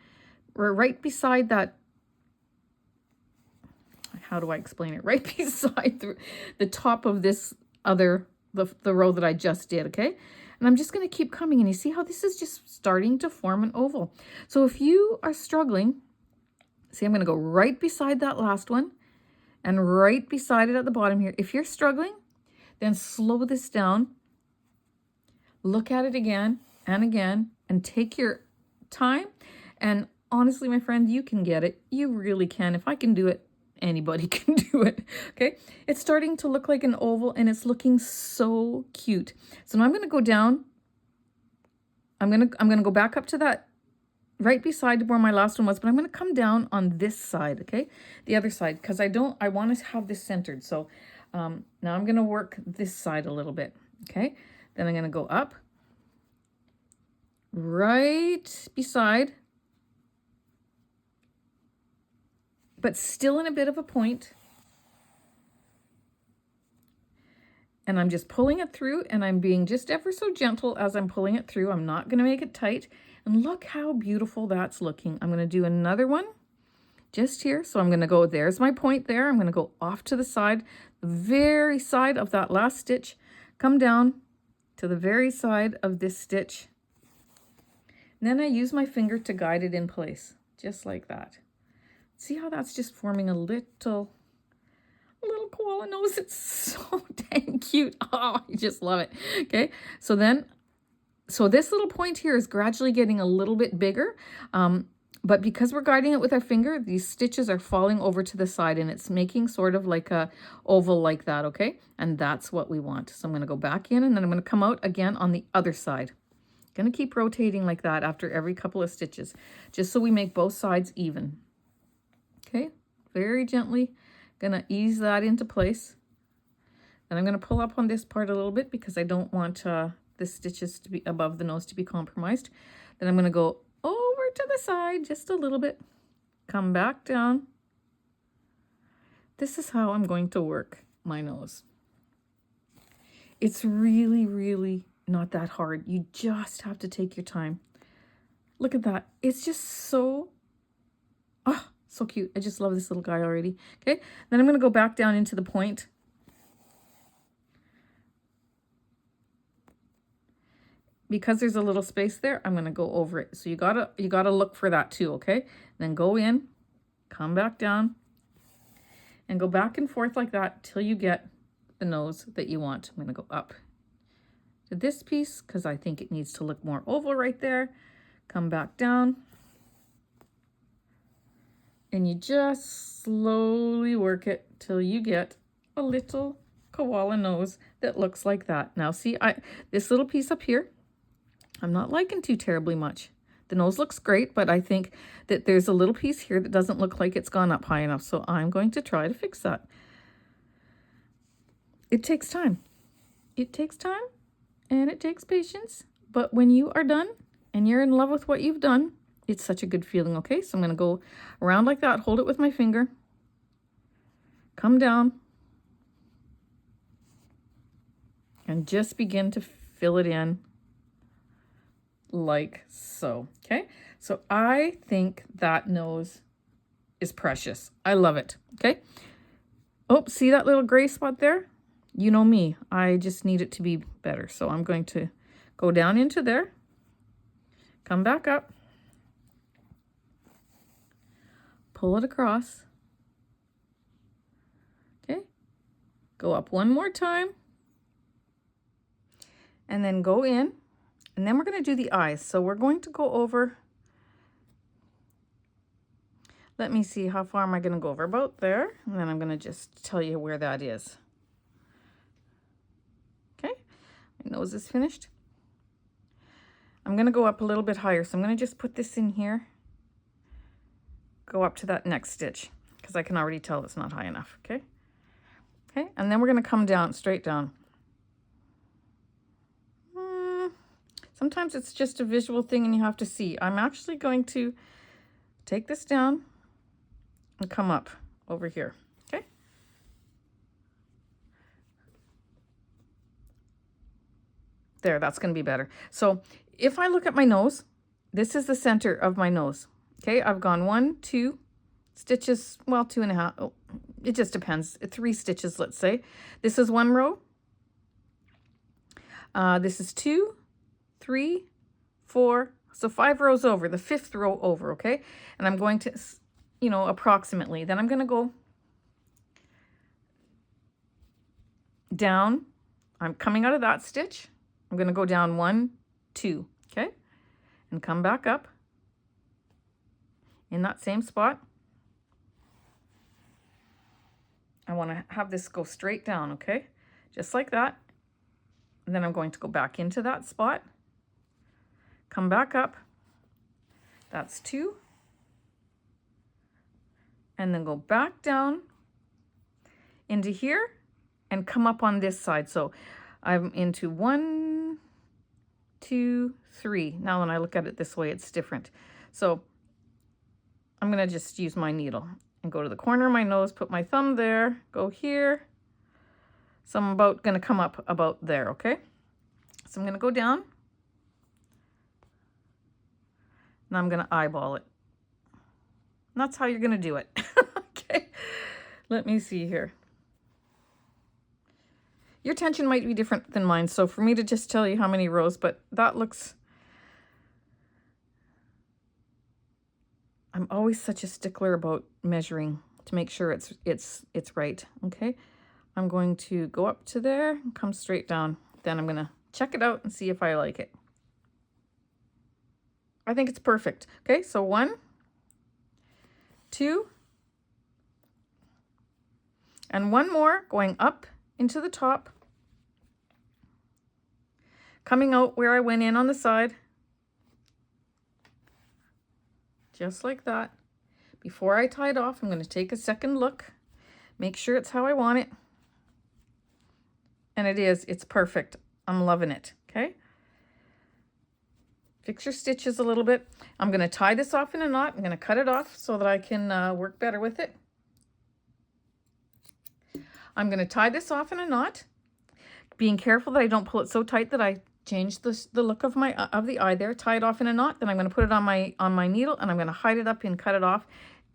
or right beside that, how do I explain it? Right beside the top of this the row that I just did, okay? And I'm just going to keep coming, and you see how this is just starting to form an oval. So if you are struggling, see, I'm going to go right beside that last one, And right beside it at the bottom here, if you're struggling, then slow this down. Look at it again and again and take your time. And honestly, my friend, you can get it. You really can. If I can do it, anybody can do it. Okay, it's starting to look like an oval and it's looking so cute. So now I'm going to go down. I'm going to go back up to that right beside where my last one was, but I'm going to come down on this side, okay? The other side, because I want to have this centered. So now I'm going to work this side a little bit, okay? Then I'm going to go up right beside, but still in a bit of a point. And I'm just pulling it through, and I'm being just ever so gentle as I'm pulling it through. I'm not going to make it tight. And look how beautiful that's looking. I'm going to do another one just here. So I'm going to go, there's my point there. I'm going to go off to the side, the very side of that last stitch, come down to the very side of this stitch. And then I use my finger to guide it in place, just like that. See how that's just forming a little koala nose? It's so dang cute. Oh, I just love it. Okay, so this little point here is gradually getting a little bit bigger, but because we're guiding it with our finger, these stitches are falling over to the side and it's making sort of like a oval like that, okay? And that's what we want. So I'm going to go back in and then I'm going to come out again on the other side. Going to keep rotating like that after every couple of stitches, just so we make both sides even. Okay, very gently going to ease that into place. And I'm going to pull up on this part a little bit because I don't want the stitches to be above the nose to be compromised. Then I'm going to go over to the side just a little bit, come back down. This is how I'm going to work my nose. It's really, really not that hard. You just have to take your time. Look at that. It's just so, so cute. I just love this little guy already. Okay, then I'm going to go back down into the point. Because there's a little space there, I'm going to go over it. So you gotta look for that too, okay? Then go in, come back down, and go back and forth like that till you get the nose that you want. I'm going to go up to this piece because I think it needs to look more oval right there. Come back down. And you just slowly work it till you get a little koala nose that looks like that. Now see, this little piece up here, I'm not liking too terribly much. The nose looks great, but I think that there's a little piece here that doesn't look like it's gone up high enough. So I'm going to try to fix that. It takes time. It takes time and it takes patience. But when you are done and you're in love with what you've done, it's such a good feeling, okay? So I'm going to go around like that, hold it with my finger, come down, and just begin to fill it in like so, okay? So I think that nose is precious. I love it, okay? Oh, see that little gray spot there? You know me, I just need it to be better. So I'm going to go down into there, come back up, pull it across, okay? Go up one more time, and then go in. And then we're going to do the eyes. So we're going to go over, let me see, how far am I going to go over? About there. And then I'm going to just tell you where that is. Okay, my nose is finished. I'm going to go up a little bit higher. So I'm going to just put this in here. Go up to that next stitch because I can already tell it's not high enough. Okay. Okay, and then we're going to come down, straight down. Sometimes it's just a visual thing and you have to see. I'm actually going to take this down and come up over here, okay? There, that's going to be better. So if I look at my nose, this is the center of my nose, okay? I've gone 1, 2 stitches, well, 2.5. Oh, it just depends. 3 stitches, let's say. This is 1 row. This is 2, 3, 4, so 5 rows over, the 5th row over, okay? And I'm going to, you know, approximately. Then I'm going to go down. I'm coming out of that stitch. I'm going to go down 1, 2, okay? And come back up in that same spot. I want to have this go straight down, okay? Just like that. And then I'm going to go back into that spot. Come back up. That's 2. And then go back down into here and come up on this side. So I'm into 1, 2, 3. Now when I look at it this way, it's different. So I'm going to just use my needle and go to the corner of my nose, put my thumb there, go here. So I'm about going to come up about there, okay? So I'm going to go down. And I'm going to eyeball it. And that's how you're going to do it. Okay, let me see here. Your tension might be different than mine, so for me to just tell you how many rows, but that looks... I'm always such a stickler about measuring to make sure it's right, okay? I'm going to go up to there and come straight down. Then I'm going to check it out and see if I like it. I think it's perfect. Okay, so 1, 2, and 1 more going up into the top, coming out where I went in on the side, just like that. Before I tie it off, I'm going to take a second look, make sure it's how I want it. And it is, it's perfect. I'm loving it, okay? Fix your stitches a little bit. I'm going to tie this off in a knot. I'm going to cut it off so that I can work better with it. I'm going to tie this off in a knot, being careful that I don't pull it so tight that I change the look of the eye there. Tie it off in a knot. Then I'm going to put it on my needle, and I'm going to hide it up and cut it off.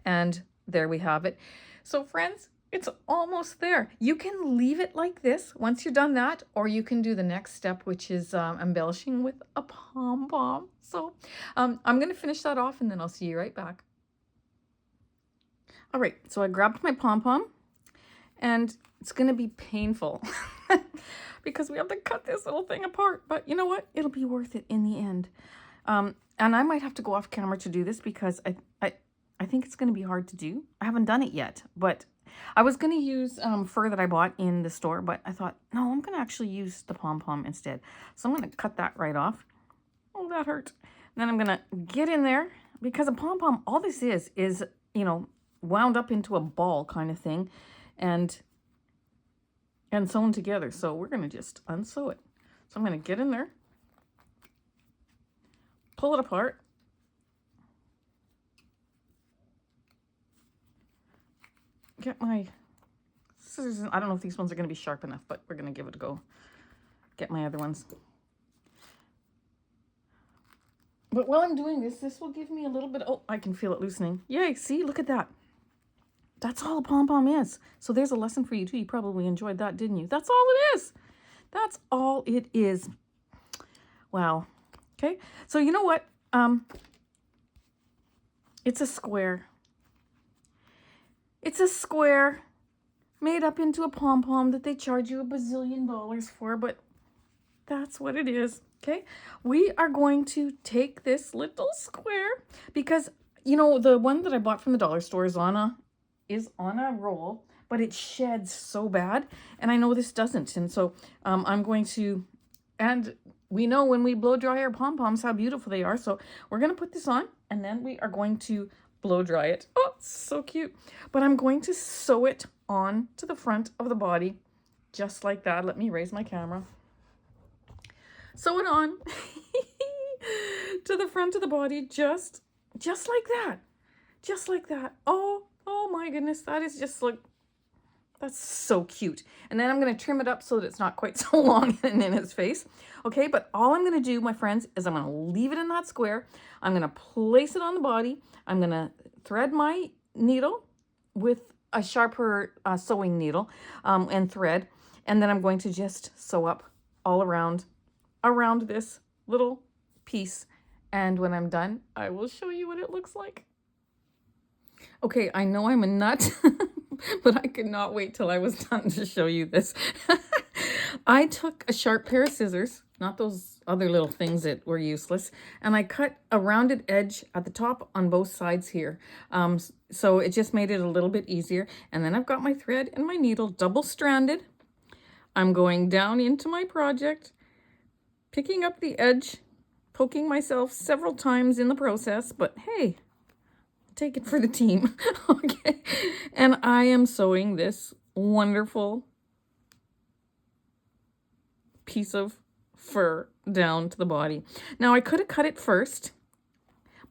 And there we have it. So friends, it's almost there. You can leave it like this once you're done that, or you can do the next step, which is embellishing with a pom-pom. So I'm going to finish that off, and then I'll see you right back. All right, so I grabbed my pom-pom, and it's going to be painful because we have to cut this little thing apart. But you know what? It'll be worth it in the end. And I might have to go off camera to do this because I think it's going to be hard to do. I haven't done it yet, but I was going to use fur that I bought in the store, but I thought, no, I'm going to actually use the pom-pom instead. So I'm going to cut that right off. Oh, that hurt. And then I'm going to get in there because a pom-pom, all this is, you know, wound up into a ball kind of thing and sewn together. So we're going to just unsew it. So I'm going to get in there, pull it apart. Get my scissors. I don't know if these ones are going to be sharp enough, but we're going to give it a go. Get my other ones. But while I'm doing this, this will give me a little bit. Oh, I can feel it loosening. Yay, see, look at that. That's all a pom-pom is. So there's a lesson for you too. You probably enjoyed that, didn't you? That's all it is. That's all it is. Wow. Okay, so you know what? It's a square. It's a square made up into a pom-pom that they charge you $1 bazillion for, but that's what it is, okay? We are going to take this little square because, you know, the one that I bought from the dollar store is on a roll, but it sheds so bad, and I know this doesn't, and so I'm going to, and we know when we blow dry our pom-poms how beautiful they are, so we're going to put this on, and then we are going to blow dry it. Oh, so cute. But I'm going to sew it on to the front of the body, just like that. Let me raise my camera. Sew it on to the front of the body, just like that. Just like that. Oh my goodness, that is just like, that's so cute. And then I'm going to trim it up so that it's not quite so long and in his face. Okay, but all I'm going to do, my friends, is I'm going to leave it in that square. I'm going to place it on the body. I'm going to thread my needle with a sharper sewing needle and thread. And then I'm going to just sew up all around this little piece. And when I'm done, I will show you what it looks like. Okay, I know I'm a nut, but I could not wait till I was done to show you this. I took a sharp pair of scissors, not those other little things that were useless, and I cut a rounded edge at the top on both sides here. So it just made it a little bit easier. And then I've got my thread and my needle double-stranded. I'm going down into my project, picking up the edge, poking myself several times in the process, but hey, take it for the team. Okay. And I am sewing this wonderful piece of fur down to the body. Now I could have cut it first,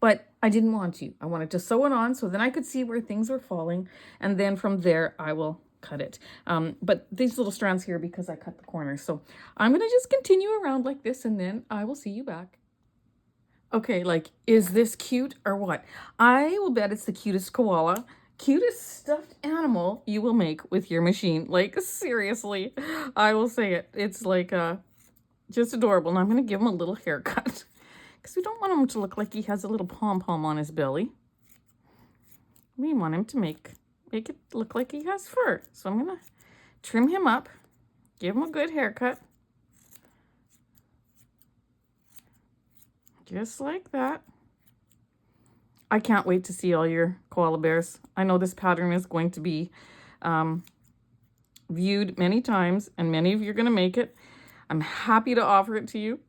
but I didn't want to. I wanted to sew it on so then I could see where things were falling, and then from there I will cut it. But these little strands here, because I cut the corners. So I'm gonna just continue around like this, and then I will see you back. Okay, like, is this cute or what? I will bet it's the cutest koala, cutest stuffed animal you will make with your machine. Like, seriously, I will say it. It's like just adorable. And I'm going to give him a little haircut because we don't want him to look like he has a little pom-pom on his belly. We want him to make it look like he has fur. So I'm going to trim him up, give him a good haircut. Just like that. I can't wait to see all your koala bears. I know this pattern is going to be viewed many times, and many of you are going to make it. I'm happy to offer it to you.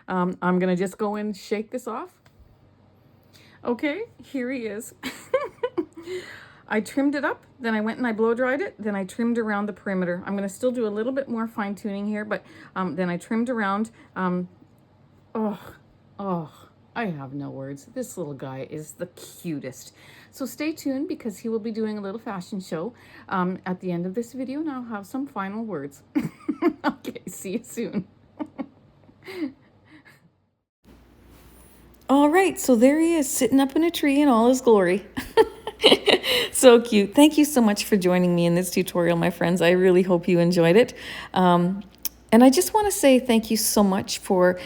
I'm going to just go and shake this off. Okay, here he is. I trimmed it up, then I went and I blow dried it, then I trimmed around the perimeter. I'm going to still do a little bit more fine tuning here, but then I trimmed around. Oh, I have no words. This little guy is the cutest. So stay tuned because he will be doing a little fashion show at the end of this video, and I'll have some final words. Okay, see you soon. All right, so there he is, sitting up in a tree in all his glory. So cute. Thank you so much for joining me in this tutorial, my friends. I really hope you enjoyed it. And I just want to say thank you so much for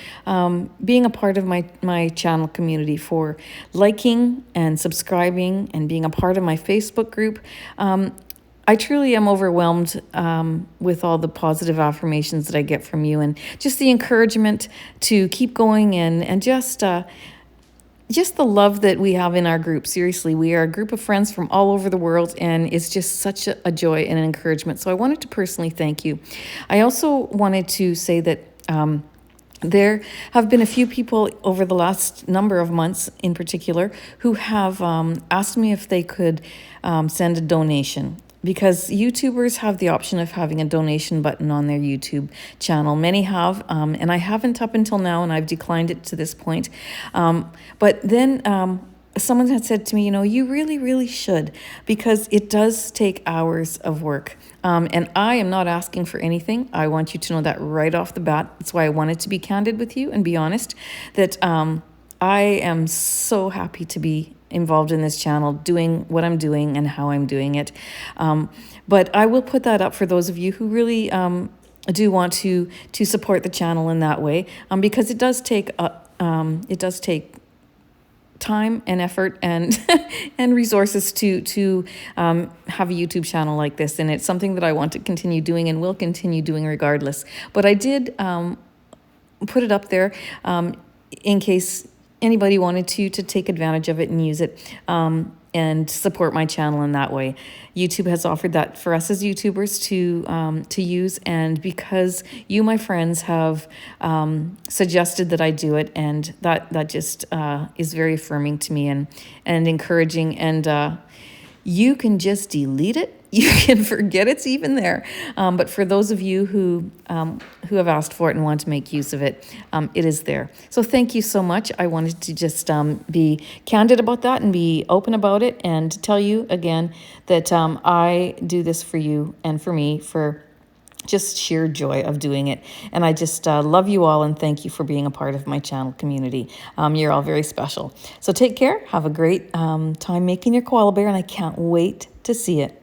being a part of my channel community, for liking and subscribing and being a part of my Facebook group. I truly am overwhelmed with all the positive affirmations that I get from you, and just the encouragement to keep going, and just the love that we have in our group. Seriously, we are a group of friends from all over the world, and it's just such a joy and an encouragement. So I wanted to personally thank you. I also wanted to say that there have been a few people over the last number of months in particular who have asked me if they could send a donation, because YouTubers have the option of having a donation button on their YouTube channel. Many have, and I haven't up until now, and I've declined it to this point. But then someone had said to me, you know, you really, really should, because it does take hours of work. And I am not asking for anything. I want you to know that right off the bat. That's why I wanted to be candid with you and be honest, that I am so happy to be involved in this channel, doing what I'm doing and how I'm doing it. But I will put that up for those of you who really do want to support the channel in that way, because it does take time and effort and and resources to have a YouTube channel like this, and it's something that I want to continue doing and will continue doing regardless. But I did put it up there in case anybody wanted to take advantage of it and use it and support my channel in that way. YouTube has offered that for us as YouTubers to use, and because you, my friends, have suggested that I do it, and that just is very affirming to me and encouraging. And you can just delete it. You can forget it's even there. But for those of you who have asked for it and want to make use of it, it is there. So thank you so much. I wanted to just be candid about that and be open about it, and tell you again that I do this for you and for me, for just sheer joy of doing it. And I just love you all, and thank you for being a part of my channel community. You're all very special. So take care. Have a great time making your koala bear, and I can't wait to see it.